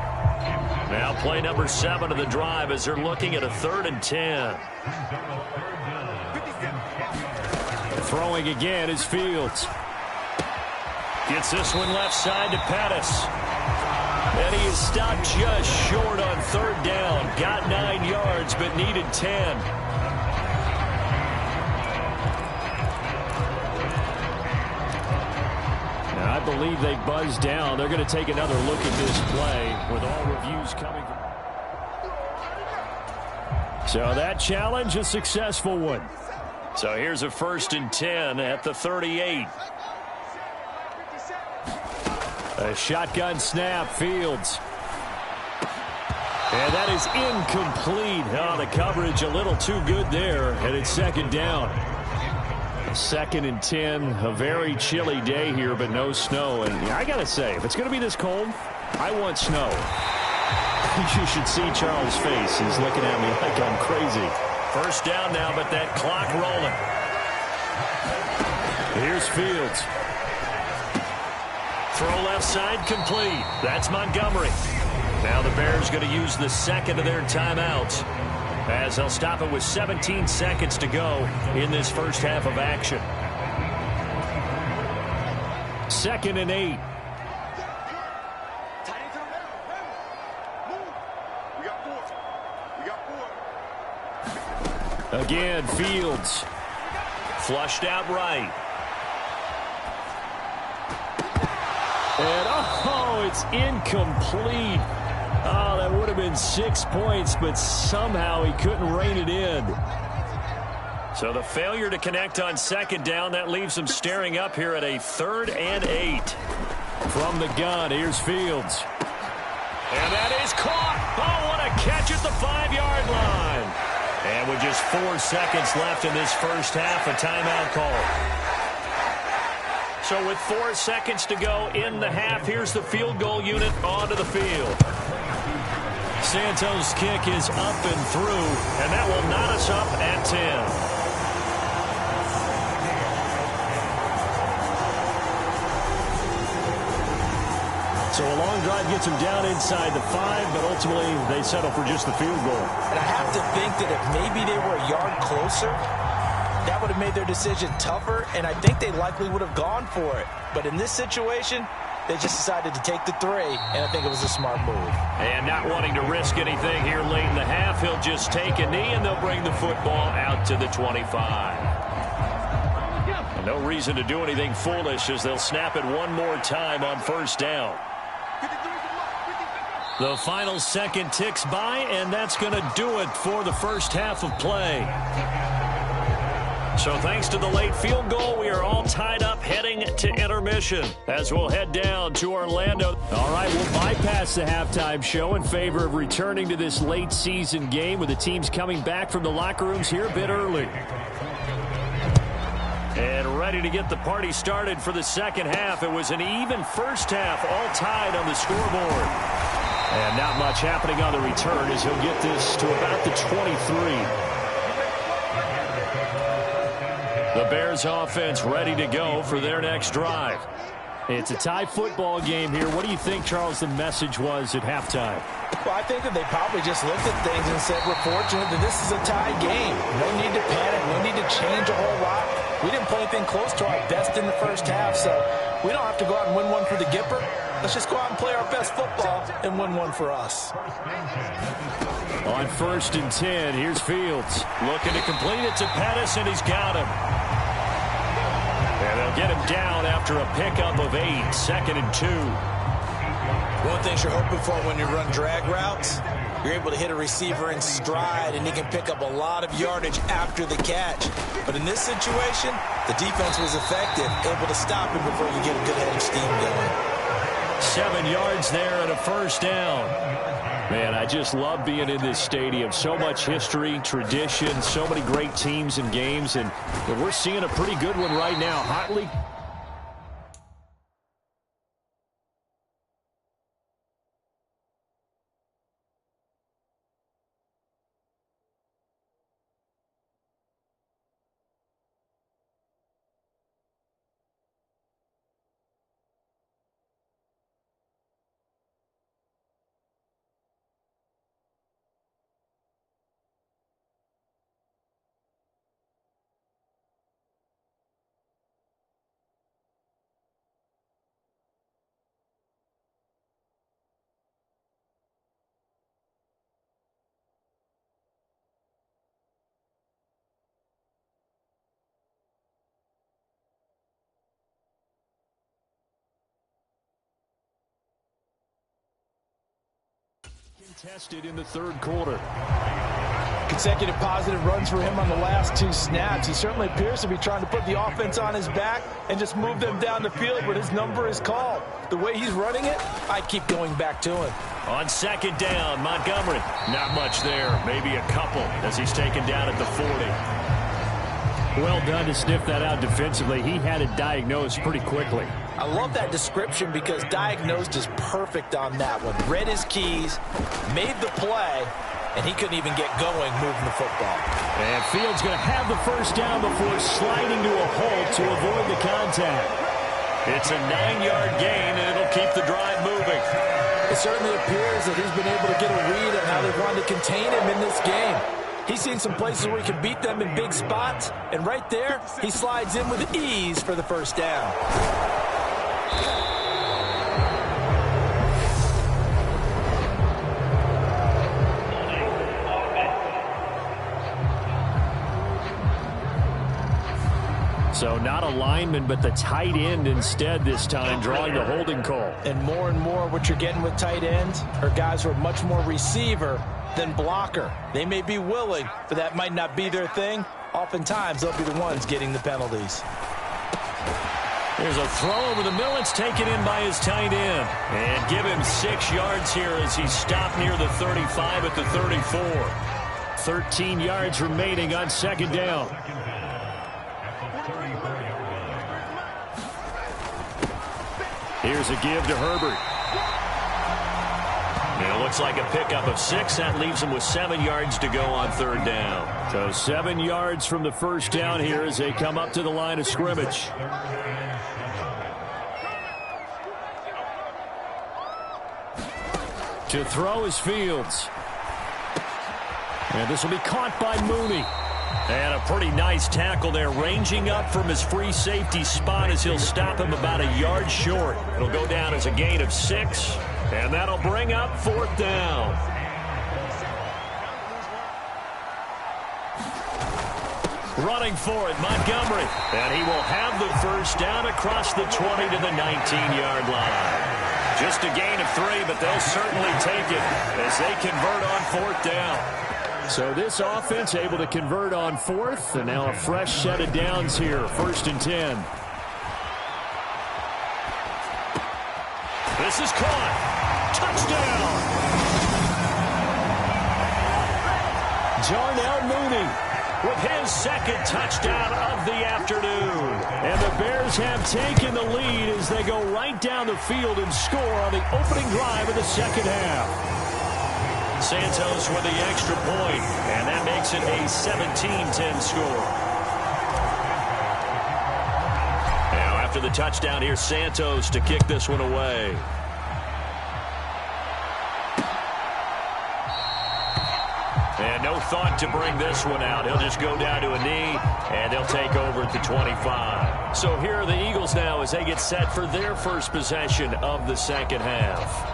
Now play number 7 of the drive as they're looking at a 3rd and 10. Throwing again is Fields. Gets this one left side to Pettis. And he is stopped just short on 3rd down. Got 9 yards, but needed 10. Now, I believe they buzzed down. They're going to take another look at this play with all reviews coming. So that challenge, a successful one. So here's a 1st and 10 at the 38. A shotgun snap, Fields. And that is incomplete. Oh, the coverage a little too good there, and it's 2nd down. 2nd and 10, a very chilly day here, but no snow. And I got to say, if it's going to be this cold, I want snow. You should see Charles' face. He's looking at me like I'm crazy. First down now, but that clock rolling. Here's Fields. Throw left side complete. That's Montgomery. Now the Bears going to use the second of their timeouts as they'll stop it with 17 seconds to go in this first half of action. 2nd and 8. Again, Fields. Flushed out right. And, oh, it's incomplete. Oh, that would have been 6 points, but somehow he couldn't rein it in. So the failure to connect on second down, that leaves him staring up here at a 3rd and 8. From the gun, here's Fields. And that is caught. Oh, what a catch at the 5-yard line. And with just 4 seconds left in this first half, a timeout call. So with 4 seconds to go in the half, here's the field goal unit onto the field. Santos' kick is up and through, and that will knot us up at 10. So a long drive gets them down inside the 5, but ultimately they settle for just the field goal. And I have to think that if maybe they were a yard closer, that would have made their decision tougher, and I think they likely would have gone for it. But in this situation, they just decided to take the 3, and I think it was a smart move. And not wanting to risk anything here late in the half, he'll just take a knee, and they'll bring the football out to the 25. And no reason to do anything foolish as they'll snap it one more time on first down. The final second ticks by, and that's going to do it for the first half of play. So thanks to the late field goal, we are all tied up heading to intermission as we'll head down to Orlando. All right, we'll bypass the halftime show in favor of returning to this late season game with the teams coming back from the locker rooms here a bit early. And ready to get the party started for the second half. It was an even first half, all tied on the scoreboard. And not much happening on the return as he'll get this to about the 23. The Bears offense ready to go for their next drive. It's a tie football game here. What do you think, Charles, the message was at halftime? Well, I think that they probably just looked at things and said, we're fortunate that this is a tie game. No need to panic. No need to change a whole lot. We didn't play anything close to our best in the first half, so we don't have to go out and win one for the Gipper. Let's just go out and play our best football and win one for us. On 1st and 10, here's Fields. Looking to complete it to Pettis, and he's got him. And they'll get him down after a pickup of 8, 2nd and 2. One thing you're hoping for when you run drag routes, you're able to hit a receiver in stride, and he can pick up a lot of yardage after the catch. But in this situation, the defense was effective, able to stop him before you get a good head of steam going. 7 yards there and a first down. Man, I just love being in this stadium. So much history, tradition, so many great teams and games, and we're seeing a pretty good one right now. Hotly. Contested in the third quarter. Consecutive positive runs for him on the last 2 snaps. He certainly appears to be trying to put the offense on his back and just move them down the field, but his number is called. The way he's running it, I keep going back to him. On 2nd down, Montgomery. Not much there, maybe a couple as he's taken down at the 40. Well done to sniff that out defensively. He had it diagnosed pretty quickly. I love that description because diagnosed is perfect on that one. Read his keys, made the play, and he couldn't even get going moving the football. And Fields going to have the first down before sliding to a halt to avoid the contact. It's a 9-yard gain, and it'll keep the drive moving. It certainly appears that he's been able to get a read on how they wanted to contain him in this game. He's seen some places where he can beat them in big spots, and right there, he slides in with ease for the first down. So not a lineman, but the tight end instead this time, drawing the holding call. And more what you're getting with tight ends are guys who are much more receiver than blocker. They may be willing, but that might not be their thing. Oftentimes, they'll be the ones getting the penalties. There's a throw over the middle. It's taken in by his tight end. And give him 6 yards here as he stopped near the 35 at the 34. 13 yards remaining on second down. Here's a give to Herbert. And it looks like a pickup of 6. That leaves him with 7 yards to go on third down. So 7 yards from the first down here as they come up to the line of scrimmage. To throw is Fields. And this will be caught by Mooney. And a pretty nice tackle there, ranging up from his free safety spot as he'll stop him about a yard short. It'll go down as a gain of 6, and that'll bring up fourth down. Running for it, Montgomery. And he will have the first down across the 20 to the 19-yard line. Just a gain of 3, but they'll certainly take it as they convert on fourth down. So this offense able to convert on fourth, and now a fresh set of downs here, 1st and 10. This is caught. Touchdown. Jarnell Mooney with his second touchdown of the afternoon. And the Bears have taken the lead as they go right down the field and score on the opening drive of the second half. Santos with the extra point, and that makes it a 17-10 score. Now after the touchdown, here's Santos to kick this one away. And no thought to bring this one out. He'll just go down to a knee, and they'll take over at the 25. So here are the Eagles now as they get set for their first possession of the second half.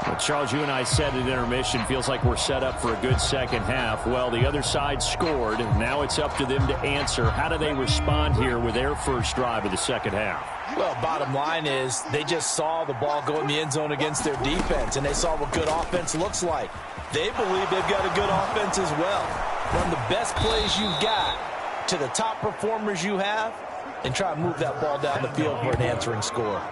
Well, Charles, you and I said at intermission, feels like we're set up for a good second half. Well, the other side scored. Now it's up to them to answer. How do they respond here with their first drive of the second half? Well, bottom line is they just saw the ball go in the end zone against their defense, and they saw what good offense looks like. They believe they've got a good offense as well. Run the best plays you've got to the top performers you have and try to move that ball down the field for an answering score.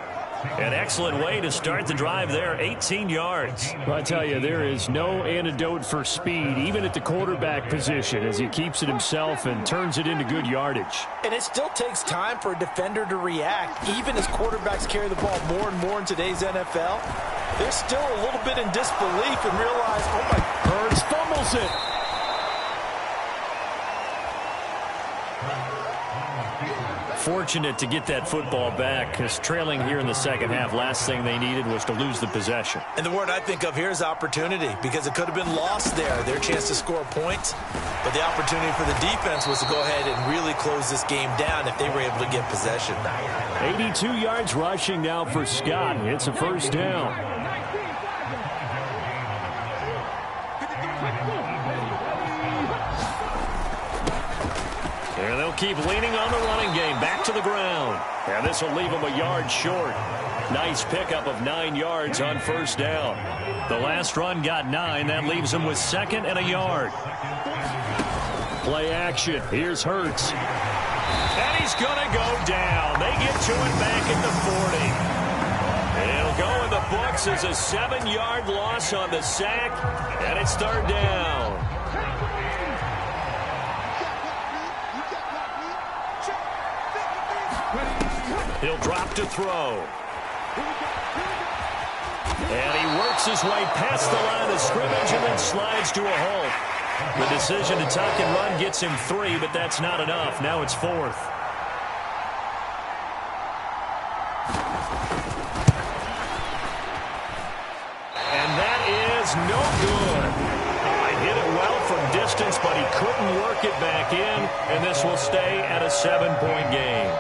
An excellent way to start the drive there, 18 yards. Well, I tell you, there is no antidote for speed, even at the quarterback position, as he keeps it himself and turns it into good yardage. And it still takes time for a defender to react, even as quarterbacks carry the ball more and more in today's NFL. They're still a little bit in disbelief and realize, oh my, Hurts fumbles it. Fortunate to get that football back, because trailing here in the second half, last thing they needed was to lose the possession. And the word I think of here is opportunity, because it could have been lost there, their chance to score points. But the opportunity for the defense was to go ahead and really close this game down if they were able to get possession. 82 yards rushing now for Scott. It's a first down. And they'll keep leaning on the running game. Back to the ground. And this will leave them a yard short. Nice pickup of 9 yards on first down. The last run got 9. That leaves them with 2nd and a yard. Play action. Here's Hurts. And he's going to go down. They get to it back at the 40. And it'll go in the books as a 7-yard loss on the sack. And it's third down. He'll drop to throw. And he works his way past the line of scrimmage and then slides to a halt. The decision to tuck and run gets him 3, but that's not enough. Now it's 4th. And that is no good. He hit it well from distance, but he couldn't work it back in, and this will stay at a 7-point game.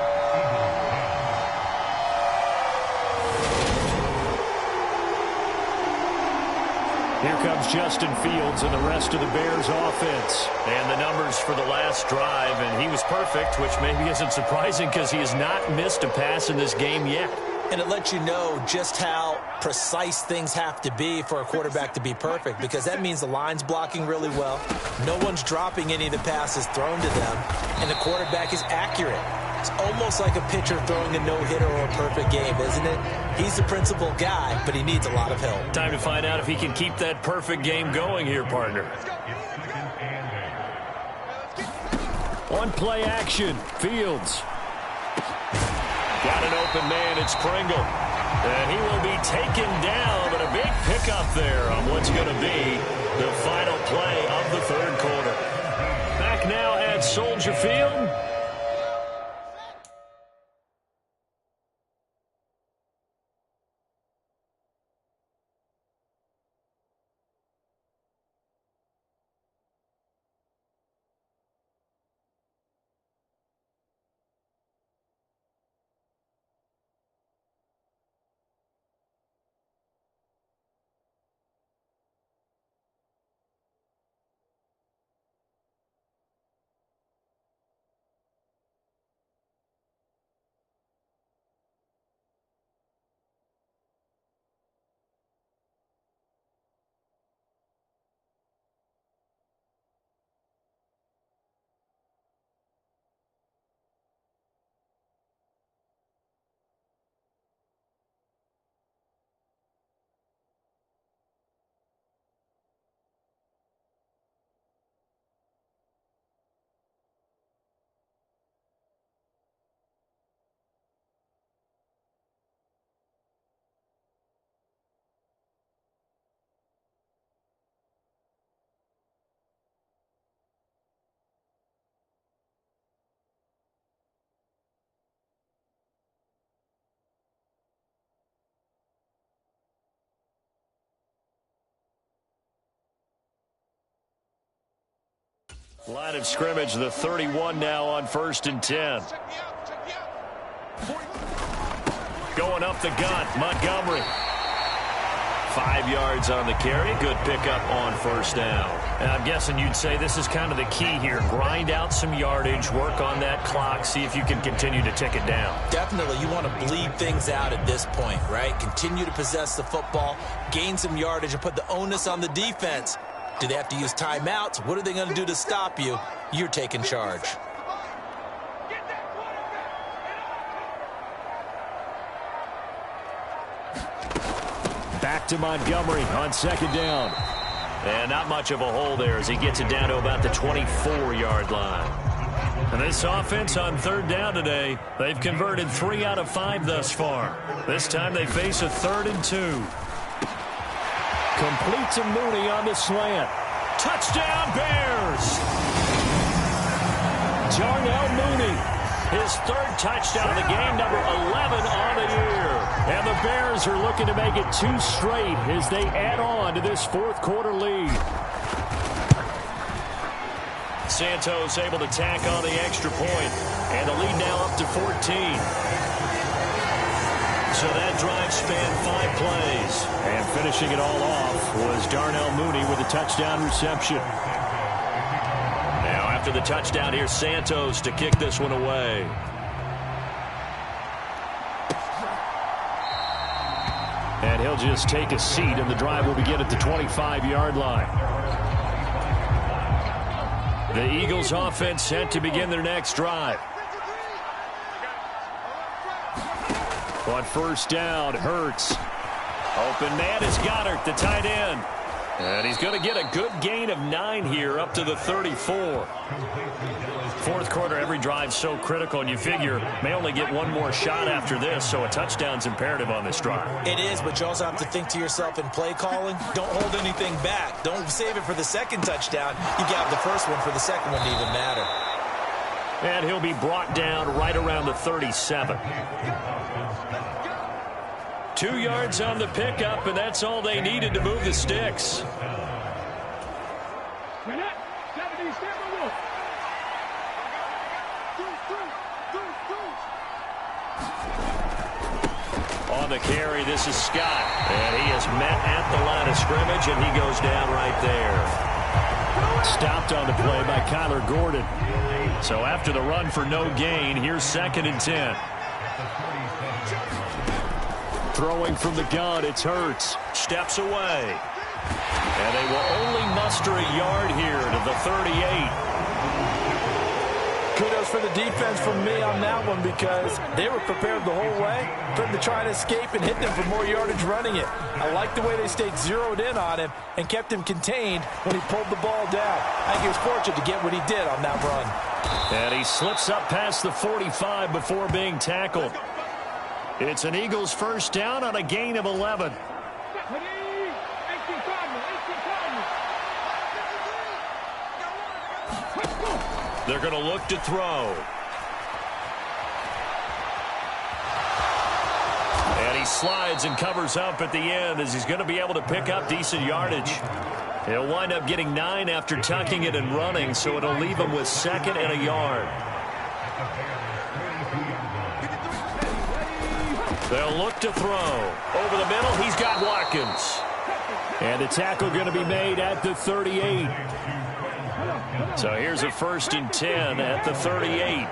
Here comes Justin Fields and the rest of the Bears offense. And the numbers for the last drive, and he was perfect, which maybe isn't surprising because he has not missed a pass in this game yet. And it lets you know just how precise things have to be for a quarterback to be perfect, because that means the line's blocking really well, no one's dropping any of the passes thrown to them, and the quarterback is accurate. It's almost like a pitcher throwing a no-hitter or a perfect game, isn't it? He's the principal guy, but he needs a lot of help. Time to find out if he can keep that perfect game going here, partner. On play action, Fields. Got an open man, it's Pringle. And he will be taken down, but a big pickup there on what's going to be the final play of the third quarter. Back now at Soldier Field. Line of scrimmage, the 31 now on 1st and 10. Going up the gut, Montgomery. 5 yards on the carry. Good pickup on 1st down. And I'm guessing you'd say this is kind of the key here. Grind out some yardage, work on that clock, see if you can continue to tick it down. Definitely, you want to bleed things out at this point, right? Continue to possess the football, gain some yardage, and put the onus on the defense. Do they have to use timeouts? What are they going to do to stop you? You're taking charge. Back to Montgomery on 2nd down. And not much of a hole there as he gets it down to about the 24-yard line. And this offense on 3rd down today, they've converted 3 out of 5 thus far. This time they face a 3rd and 2. Complete to Mooney on the slant. Touchdown, Bears! Darnell Mooney, his 3rd touchdown of the game, number 11 on the year. And the Bears are looking to make it 2 straight as they add on to this 4th quarter lead. Santos able to tack on the extra point, and the lead now up to 14. So that drive spanned 5 plays. And finishing it all off was Darnell Mooney with a touchdown reception. Now after the touchdown, here's Santos to kick this one away. And he'll just take a seat, and the drive will begin at the 25-yard line. The Eagles offense set to begin their next drive. On 1st down, Hurts. Open man is Goddard, the tight end. And he's going to get a good gain of 9 here up to the 34. Fourth quarter, every drive so critical, and you figure may only get one more shot after this, so a touchdown's imperative on this drive. It is, but you also have to think to yourself in play calling, don't hold anything back. Don't save it for the second touchdown. You got the first one for the second one to even matter. And he'll be brought down right around the 37. 2 yards on the pickup, and that's all they needed to move the sticks. On the carry, this is Scott. And he is met at the line of scrimmage, and he goes down right there. Stopped on the play by Kyler Gordon. So after the run for no gain, here's 2nd and 10. Throwing from the gun, it's Hurts. Steps away. And they will only muster a yard here to the 38. Kudos for the defense from me on that one because they were prepared the whole way for him to try and escape and hit them for more yardage running it. I like the way they stayed zeroed in on him and kept him contained when he pulled the ball down. I think he was fortunate to get what he did on that run. And he slips up past the 45 before being tackled. It's an Eagles first down on a gain of 11. They're going to look to throw. And he slides and covers up at the end as he's going to be able to pick up decent yardage. He'll wind up getting 9 after tucking it and running, so it'll leave him with 2nd and a yard. They'll look to throw. Over the middle, he's got Watkins. And the tackle going to be made at the 38. So here's a 1st and 10 at the 38.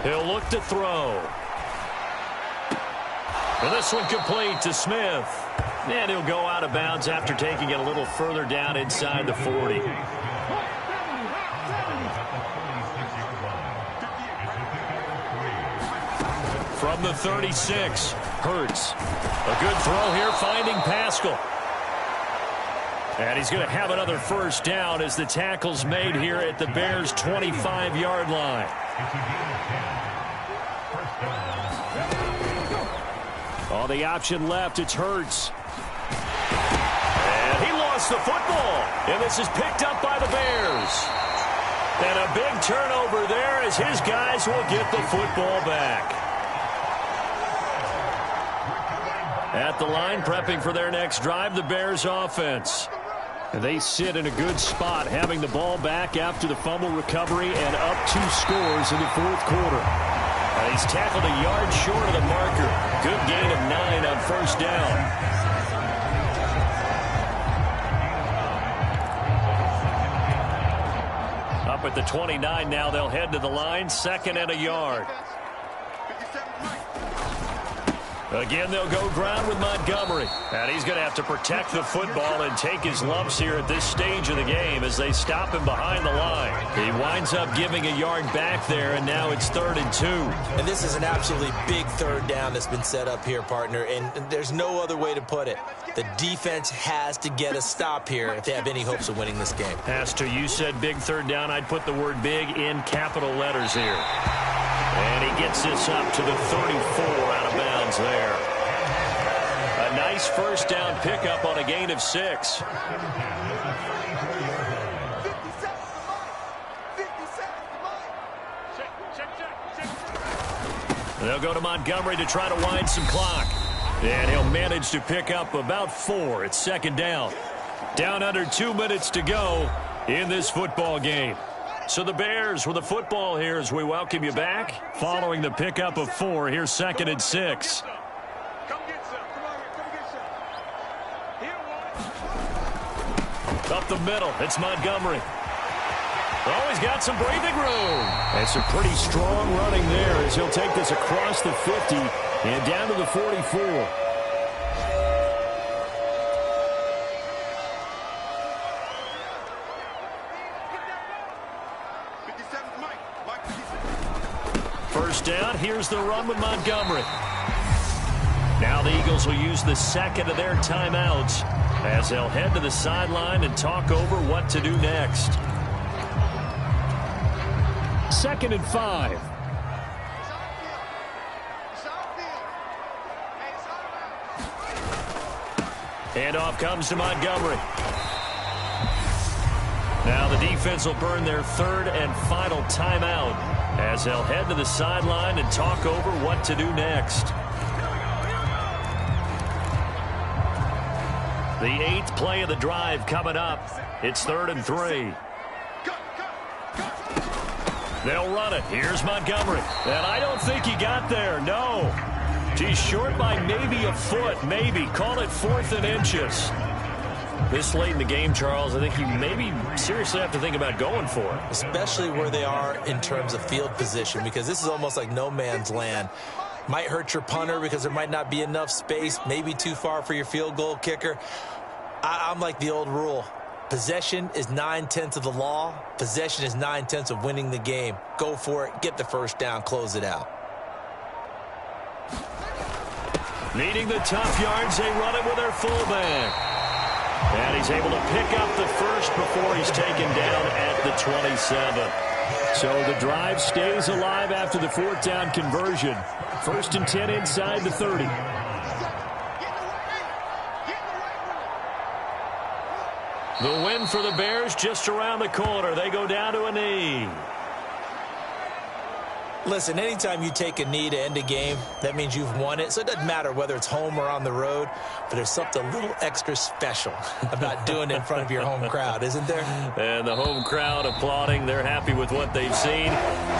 He'll look to throw. Well, this one complete to Smith. And he'll go out of bounds after taking it a little further down inside the 40. From the 36, Hurts. A good throw here, finding Pascal. And he's going to have another first down as the tackle's made here at the Bears' 25-yard line. On the option left, it's Hurts. And he lost the football. And this is picked up by the Bears. And a big turnover there as his guys will get the football back. At the line, prepping for their next drive, the Bears offense. And they sit in a good spot, having the ball back after the fumble recovery and up 2 scores in the 4th quarter. And he's tackled a yard short of the marker. Good gain of 9 on first down. Up at the 29 now, they'll head to the line, 2nd and a yard. Again, they'll go ground with Montgomery. And he's going to have to protect the football and take his lumps here at this stage of the game as they stop him behind the line. He winds up giving a yard back there, and now it's 3rd and 2. And this is an absolutely big 3rd down that's been set up here, partner, and there's no other way to put it. The defense has to get a stop here if they have any hopes of winning this game. Has to. You said big 3rd down. I'd put the word big in capital letters here. And he gets this up to the 34 out of bounds there. A nice first down pickup on a gain of 6. They'll go to Montgomery to try to wind some clock. And he'll manage to pick up about 4. It's 2nd down. Down under 2 minutes to go in this football game. So the Bears with the football here as we welcome you back. Following the pickup of 4, here's 2nd and 6. Up the middle, it's Montgomery. Oh, he's got some breathing room. And some pretty strong running there as he'll take this across the 50 and down to the 44. First down, here's the run with Montgomery. Now the Eagles will use the second of their timeouts as they'll head to the sideline and talk over what to do next. 2nd and 5. Handoff comes to Montgomery. Now the defense will burn their 3rd and final timeout as they'll head to the sideline and talk over what to do next. The 8th play of the drive coming up. It's 3rd and 3. They'll run it. Here's Montgomery. And I don't think he got there. No. He's short by maybe a foot. Maybe. Call it 4th and inches. This late in the game, Charles, I think you maybe seriously have to think about going for it. Especially where they are in terms of field position, because this is almost like no man's land. Might hurt your punter because there might not be enough space, maybe too far for your field goal kicker. I'm like the old rule. Possession is 9/10 of the law. Possession is 9/10 of winning the game. Go for it. Get the first down. Close it out. Needing the tough yards, they run it with their fullback. And he's able to pick up the first before he's taken down at the 27. So the drive stays alive after the 4th down conversion. 1st and 10 inside the 30. The win for the Bears just around the corner. They go down to a knee. Listen, anytime you take a knee to end a game, that means you've won it. So it doesn't matter whether it's home or on the road, but there's something a little extra special about doing it in front of your home crowd, isn't there? And the home crowd applauding. They're happy with what they've seen.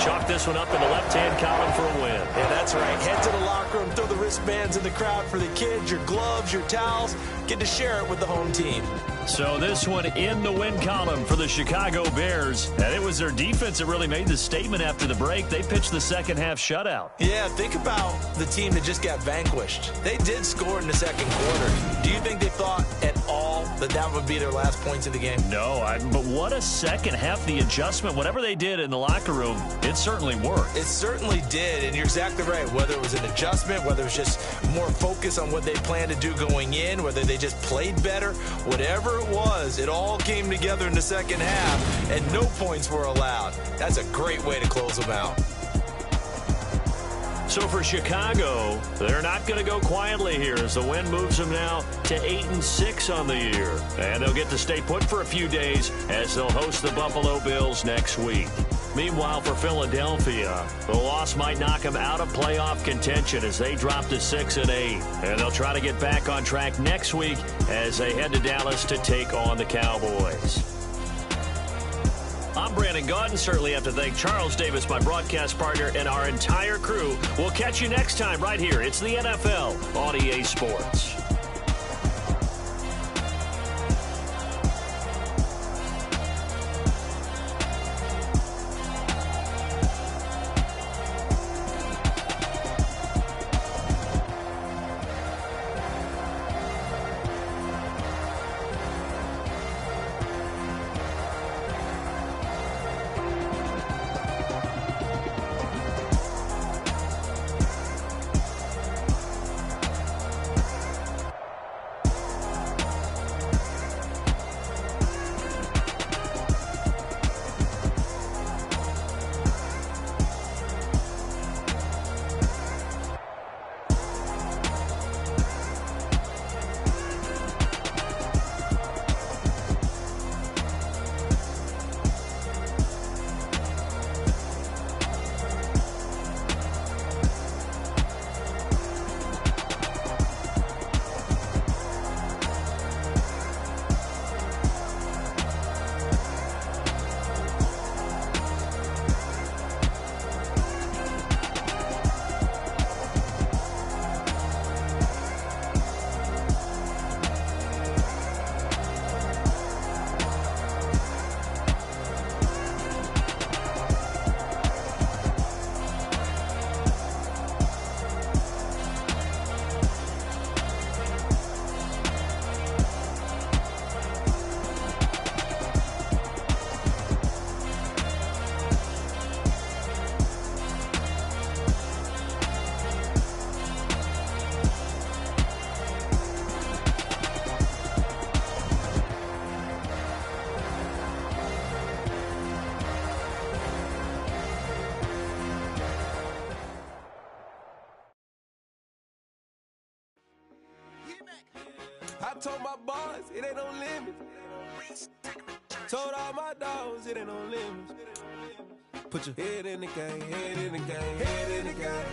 Chalk this one up in the left-hand column for a win. Yeah, that's right. Head to the locker room, throw the wristbands in the crowd for the kids, your gloves, your towels. Get to share it with the home team. So this one in the win column for the Chicago Bears. And it was their defense that really made the statement after the break. They pitched the second half shutout. Yeah, think about the team that just got vanquished. They did score in the second quarter. Do you think they thought at all that that would be their last points of the game? No, but what a second half. The adjustment, whatever they did in the locker room, it certainly worked. It certainly did, and you're exactly right. Whether it was an adjustment, whether it was just more focus on what they planned to do going in, whether they just played better, whatever it was, it all came together in the second half, and no points were allowed. That's a great way to close them out. So for Chicago, they're not going to go quietly here as the win moves them now to 8-6 on the year. And they'll get to stay put for a few days as they'll host the Buffalo Bills next week. Meanwhile, for Philadelphia, the loss might knock them out of playoff contention as they drop to 6-8. And they'll try to get back on track next week as they head to Dallas to take on the Cowboys. I'm Brandon Gaudin. Certainly have to thank Charles Davis, my broadcast partner, and our entire crew. We'll catch you next time right here. It's the NFL on EA Sports. told my boys, it ain't no limits. Told all my dogs, it ain't no limits. Put your head in the game, head in the game, head in the game.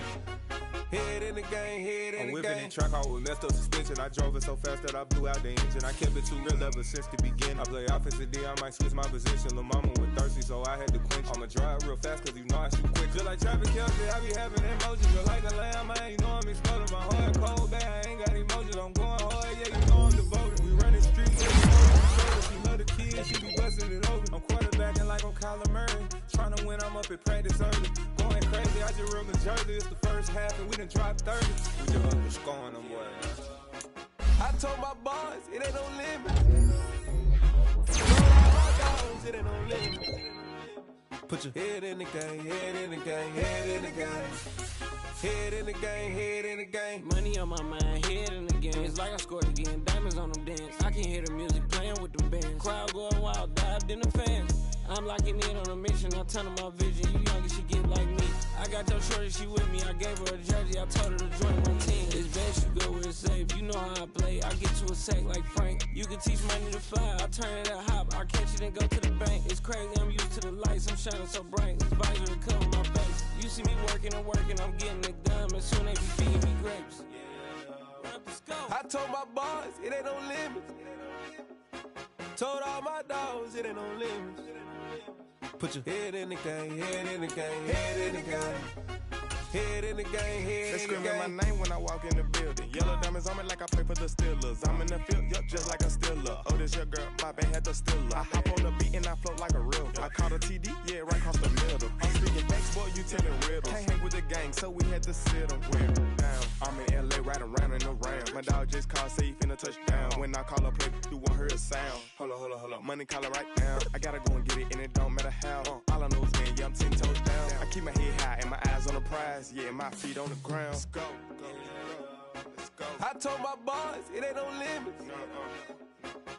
Head in the game, head in the game. I'm whipping the track out with messed up suspension. I drove it so fast that I blew out the engine. I kept it too real ever since the beginning. I play offensive D, I might switch my position. Lil' mama was thirsty, so I had to quench. I'ma drive real fast, cause you know I shoot quick. Just like Travis Kelce, I be having emotions. Just like a lamb, I ain't know I'm exploding. My heart cold, bad, I ain't got emotions. I'm going hard, yeah, you know I'm devoted. We running streets, yeah, you know I'm she love the kids, she be busting it over. I'm quarterbacking like I'm Kyler Murray. Trying to win, I'm up at practice early. Going crazy, I just real the jersey. It's the first half and we done dropped 30. We just underscoring them boys. I told my boys, it ain't no limit. Told all my dogs, it ain't no limit. Put your head in the game, head in the game, head in the game. Head in the game, head in the game. Money on my mind, head in the game. It's like I scored again, diamonds on them dance. I can hear the music playing with them bands. Crowd going wild, dived in the fans. I'm locking in on a mission, I turn my vision. You young, she get like me. I got your shorty, she with me. I gave her a jersey, I told her to join my team. It's best you go where it's safe. You know how I play, I get to a sack like Frank. You can teach money to fly, I turn it at hop. I catch it and go to the bank. It's crazy, I'm used to the lights, I'm shining so bright. This visor to cover my face. You see me working and working, I'm getting it done. And soon they be feeding me grapes. I told my boys, it ain't no limits. Told all my dogs, it ain't no limits. Put your head in the game, head in the game, head in the game. Head in the game, head in the game. They screaming my name when I walk in the building. Yellow diamonds on me like I play for the Steelers. I'm in the field, yup, just like a Steeler. Oh, this your girl, my band had the Steeler. I hop on the beat and I float like a real. I caught a TD, yeah, right across the middle. I'm speaking thanks, boy, you telling riddles. Can't hang with the gang, so we had to sit them down. I'm in LA, riding around in the round. My dog just called, say he finna touch down. When I call up, play, you won't hear a sound. Hold up, money caller right now. I gotta go and get it, and it don't matter how. All I know is, man, yeah, I'm 10 toes down. I keep my head high and my eyes on the prize. Yeah, my feet on the ground. Let's go. Let's go. I told my boys, it ain't no limits.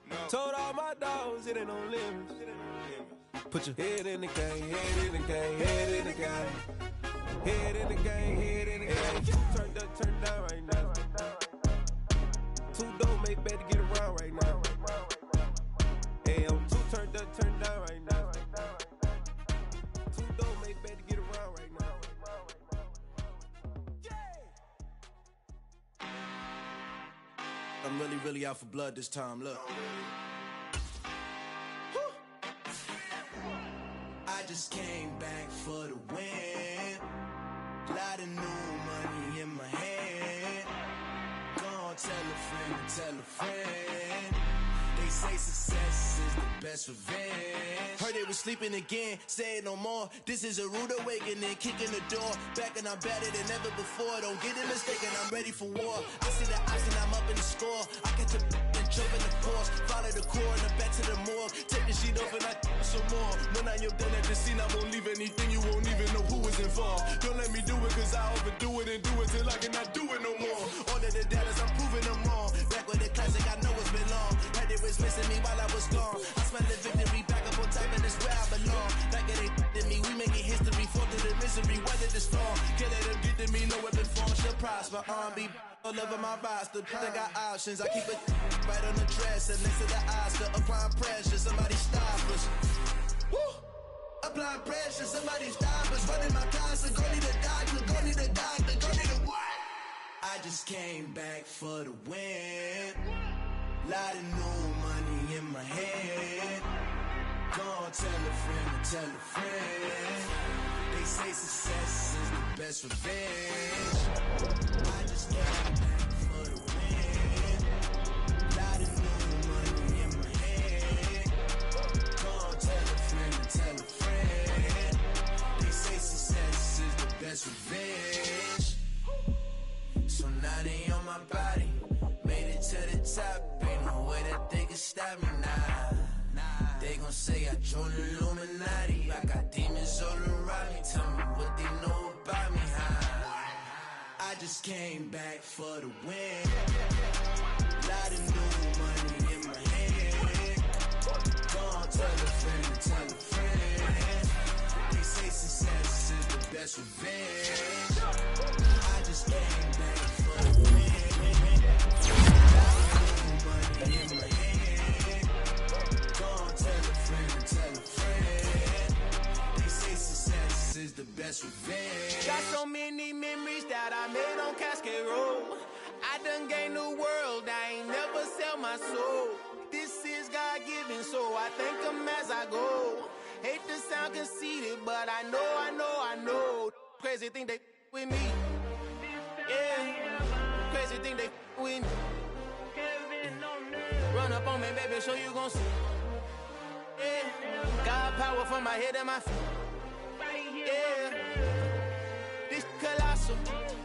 No. Told all my dogs, it ain't no limits. Put your head in the game, head in the game, head in the game. Head in the game, head in the game. Turn down right now. Two dope make better get around right now. Hey, I'm two turn down right now. Two dope make better get around right now. I'm really out for blood this time, look. I just came back for the win. Lot of new money in my hand. Gonna tell a friend. They say success is the best revenge. Heard they was sleeping again, say it no more. This is a rude awakening, kicking the door. Back and I'm better than ever before. Don't get it mistaken, I'm ready for war. I see the ops and I'm up in the score. I get to and jump in the course. Follow the core and then back to the morgue. Take the sheet off and I some more. When I am done at the scene, I won't leave anything. You won't even know who is involved. Don't let me do it cause I overdo it and do it till I cannot do it no more. All of the doubters, I'm proving them wrong. Back with the classic, I know it's been long. Had it was missing me while I was gone. I smell the victory back up on top and it's where I belong. Like it ain't to me, we making history. Fall through the misery, weather the storm. Can't let them get to me, no weapon form shall prosper. R&B all over my roster. I got options, I keep it right on the dresser. Next to the Oscar, applying pressure. Somebody stop us. Woo! Applying pressure, somebody stop us. Running my concert, go need a doctor, go need a doctor, go need a what? I just came back for the win. Lot of new money in my hand. Gonna tell a friend. They say success is the best revenge. I just came back for the win. Lot of new money in my hand. Gonna tell a friend. They say success is the best revenge. So now they on my body. Made it to the top, ain't no way that they can stop me now. They gon' say I joined the Illuminati. I got demons all around me. Tell me what they know about me, huh? I just came back for the win. Lot of new money in my hand. Gonna tell a friend. They say success is the best revenge. I just came back for the win. money in my hand. Go on, tell a friend, tell a friend. They say success is the best revenge. Got so many memories that I made on Cascade Road. I done gained the world, I ain't never sell my soul. This is God-given, so I thank him as I go. Hate to sound conceited, but I know. Crazy thing they with me. Yeah, crazy thing they with me. Run up on me, baby, show you gon' see. Yeah, God power from my head and my feet. Yeah, this colossal.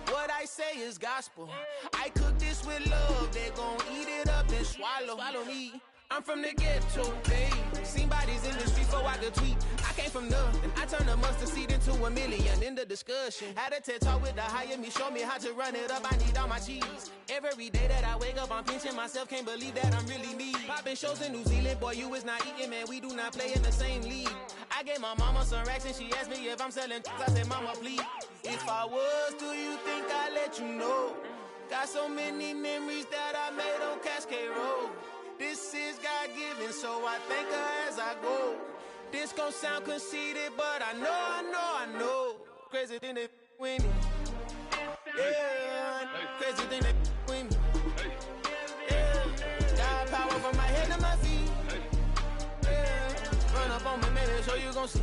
What I say is gospel. I cook this with love. They gon' eat it up and swallow me. I'm from the ghetto, babe. Seen bodies in the street before I could tweet. I came from nothing. I turned a mustard seed into $1 million in the discussion. Had a TED talk with the hire me, show me how to run it up. I need all my cheese. Every day that I wake up, I'm pinching myself. Can't believe that I'm really me. Popping shows in New Zealand, boy, you is not eating, man. We do not play in the same league. I gave my mama some racks and she asked me if I'm selling. I said, mama, please. If I was, do you think I'd let you know? Got so many memories that I made on Cascade Road. This is God-given, so I thank her as I go. This gon' sound conceited, but I know. Crazy thing they with me. Yeah, crazy thing they with me. Yeah, God power from my head to my feet. Yeah, run up on me, maybe so you gon' see.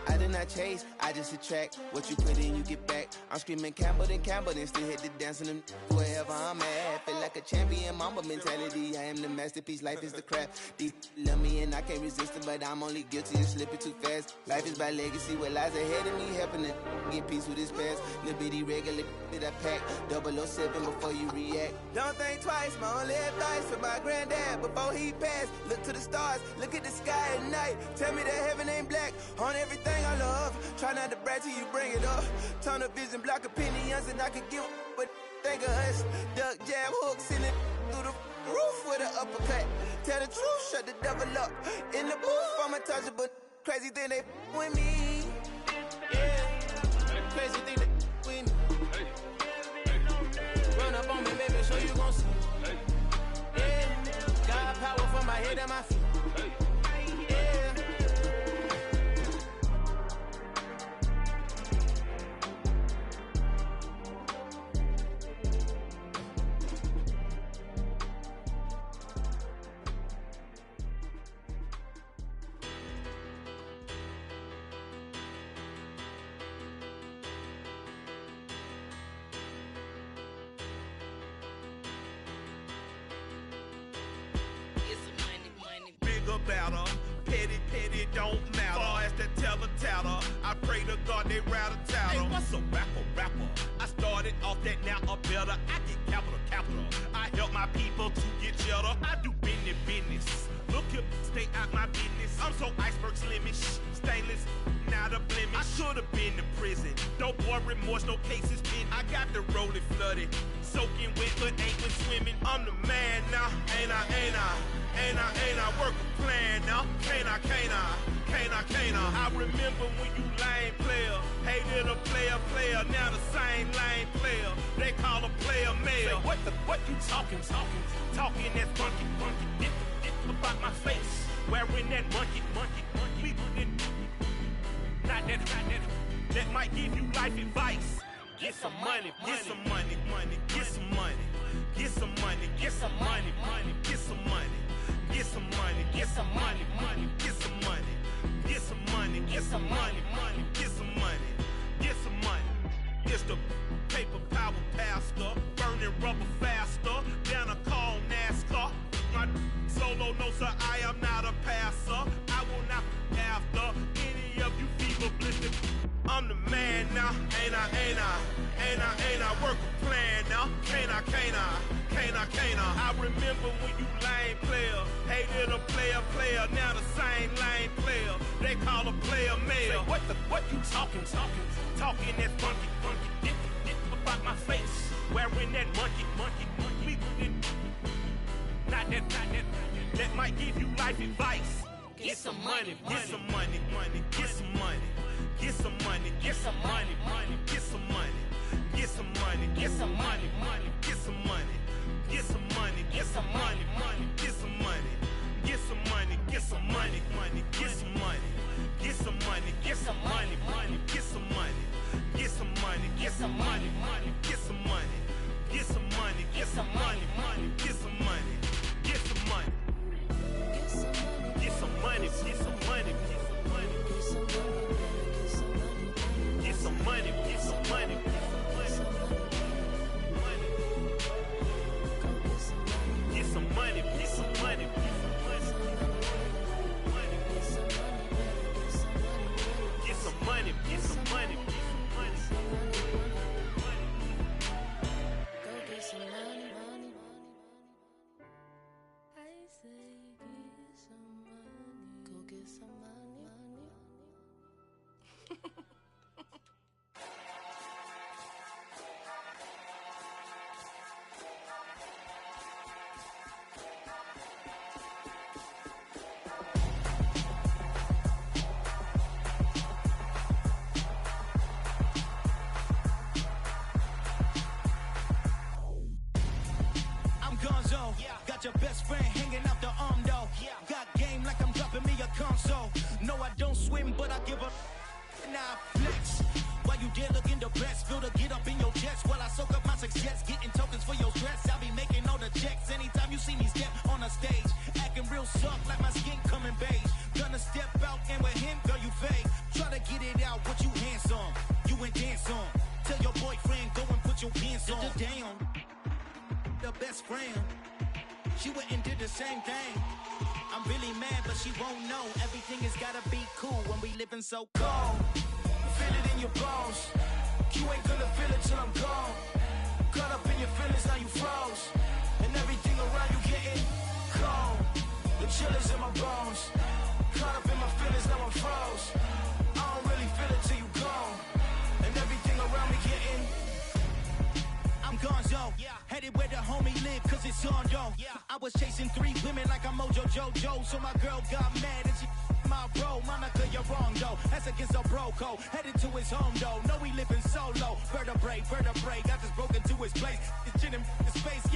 I did not chase, I just attract. What you put in, you get back. I'm screaming Campbell, then still hit the dancing them wherever I'm at. Feel like a champion, mamba mentality. I am the masterpiece, life is the crap. Deep love me and I can't resist it, but I'm only guilty of slipping too fast. Life is by legacy, what lies ahead of me, helping to get peace with this past. Little bitty regular that I pack, 007 before you react. Don't think twice, my only advice for my granddad before he passed. Look to the stars, look at the sky at night. Tell me that heaven ain't black on everything I love. Try not to brag till you bring it up. Tunnel vision, block opinions, and I could give but think of us. Duck, jab, hook, send it through the roof with an uppercut. Tell the truth, shut the devil up. In the booth, I'm untouchable. Crazy thing they with me. Yeah, crazy thing they with me. Run up on me, baby, so you gon' see. Yeah, God power from my head and my feet. Better, petty, don't matter. Far as the teller, I pray to God they rattle tattle. Hey, what's a rapper? I started off that, now a better. I get capital. I help my people to get cheddar. I do business. Look here, stay out my business. I'm so iceberg slimish, stainless, not a blemish. I should've been to prison. No boy remorse, no cases pinned. I got the rolling flooded, soaking wet, but ain't been swimming. I'm the man now, ain't I work a plan now. Can't I? I remember when you lame player, hated a player, now the same lame player. They call a player male. Say, what you talking that funky. Get about my face, wearing that monkey. We not that might give you life advice. Get some money. It's the paper power pastor, burning rubber faster than a call NASCAR. My solo, no sir, I am not a passer. I will not after any of you fever blistered. I'm the man now, ain't I work a plan now. Can't I remember when you lame player, hated a player, now the same lame player. They call a player male. Say, what you talking that funky. Get about my face, wearing that monkey. We not that might give you life advice. Get some money. Get get some money, get some money, money, get some money, get some money, get some money, money, get some money, get some money, get some money, money, get some money, get some money, get some money, money, get some money, get some money, get some money, money, get some money, get some money, get some money, money, get some money, get some money, get some money, get some money, get some money, get some money. Get some money, get some money. Get some money, get some money. Go get some money, money. I say get some money. Go get some money, money. Got your best friend hanging out the arm though. Got game like I'm dropping me a console. No, I don't swim, but I give up. Nah, flex. While you there looking the best, feel the get up in your chest while I soak up my success, getting tokens for your stress. I'll be making all the checks anytime you see me step on a stage, acting real soft like my skin coming beige. Gonna step out and with him, girl, you fake. Try to get it out, what you hands on, you and dance on. Tell your boyfriend go and put your pants on. Down, the best friend. She went and did the same thing. I'm really mad, but she won't know. Everything has gotta be cool when we living so cold. Feel it in your bones. You ain't gonna feel it till I'm gone. Caught up in your feelings, now you froze. And everything around you getting cold. The chill is in my bones. Caught up in my feelings, now I'm froze. I don't really feel it till you gone. And everything around me getting I'm gonzo, headed where the homie live, cause it's on though. I was chasing 3 women like I'm Mojo Jojo, so my girl got mad and she my bro. Monica, you're wrong though, that's against a bro code. Headed to his home though, no we living solo. Vertebrae, I just broke into his place. It's chin in his face,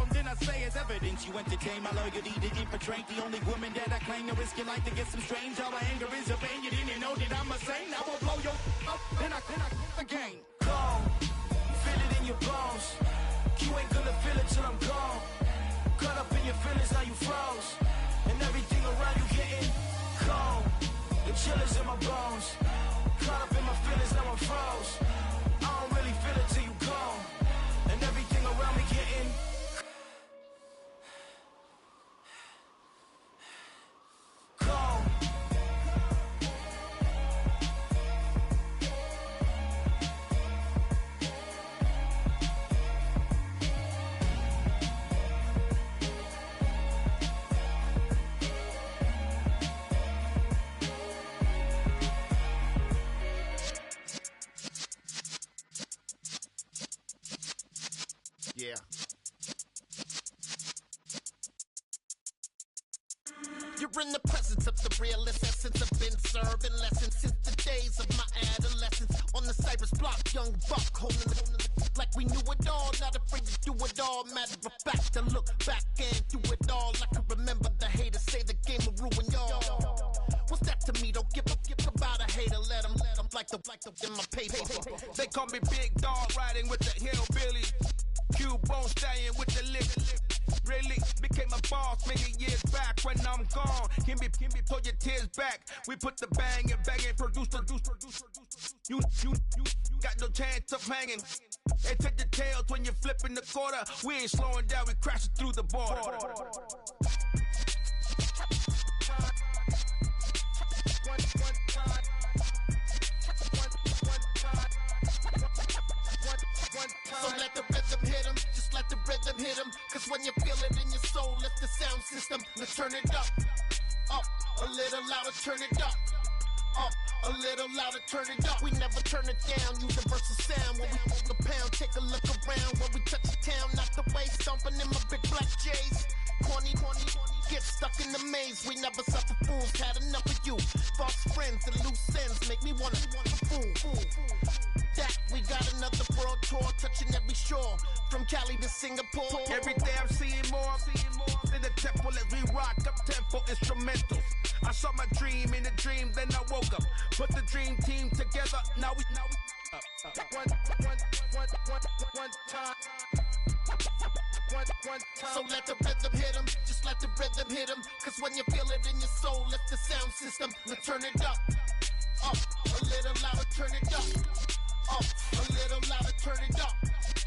then I say it's evidence. You entertain my loyalty to infiltrate the only woman that I claim to risk your life to get some strange. How my anger is a pain, you didn't know that I'm a saint. I will blow your up, then I again. Go. Feel it in your bones. You ain't gonna feel it till I'm gone. Caught up in your feelings, now you froze. And everything around you getting cold. The chill is in my bones. Caught up in my feelings, now I'm froze. I don't really feel it till you gone. And everything around me getting cold. Yeah. You're in the presence of the realest essence. I've been serving lessons since the days of my adolescence. On the Cypress block, young buck holding the like we knew it all, not afraid to do it all. Matter of fact, to look back and do it all. I can remember the haters say the game will ruin y'all. What's that to me? Don't give about a hater. Let them like the in my paper. They call me Big Dog, riding with the hillbillies. Q-Bone staying with the lick. Really became a boss many years back. When I'm gone, can be pull your tears back. We put the bang and produce. You got no chance of hanging. They take the tails when you're flipping the quarter. We ain't slowing down, we crashing through the border. So let the rhythm hit him, just let the rhythm hit him. Cause when you feel it in your soul, lift the sound system. Let's turn it up, a little louder, turn it up, a little louder, turn it up. We never turn it down, universal sound. When we move the pound, take a look around. When we touch the town, knock the way, stomping in my big black J's. Corny, get stuck in the maze. We never suffer fools, had enough of you. False friends and loose ends make me wanna fool. That we got another world tour, touching every shore, from Cali to Singapore. Every day I'm seeing more in the temple as we rock up tempo instrumentals. I saw my dream in a dream, then I woke up. Put the dream team together, now we one time. So let the rhythm hit 'em, just let the rhythm hit 'em. Cause when you feel it in your soul, lift the sound system, let's turn it up. Up, a little louder, turn it up. Up, a little louder, turn it up.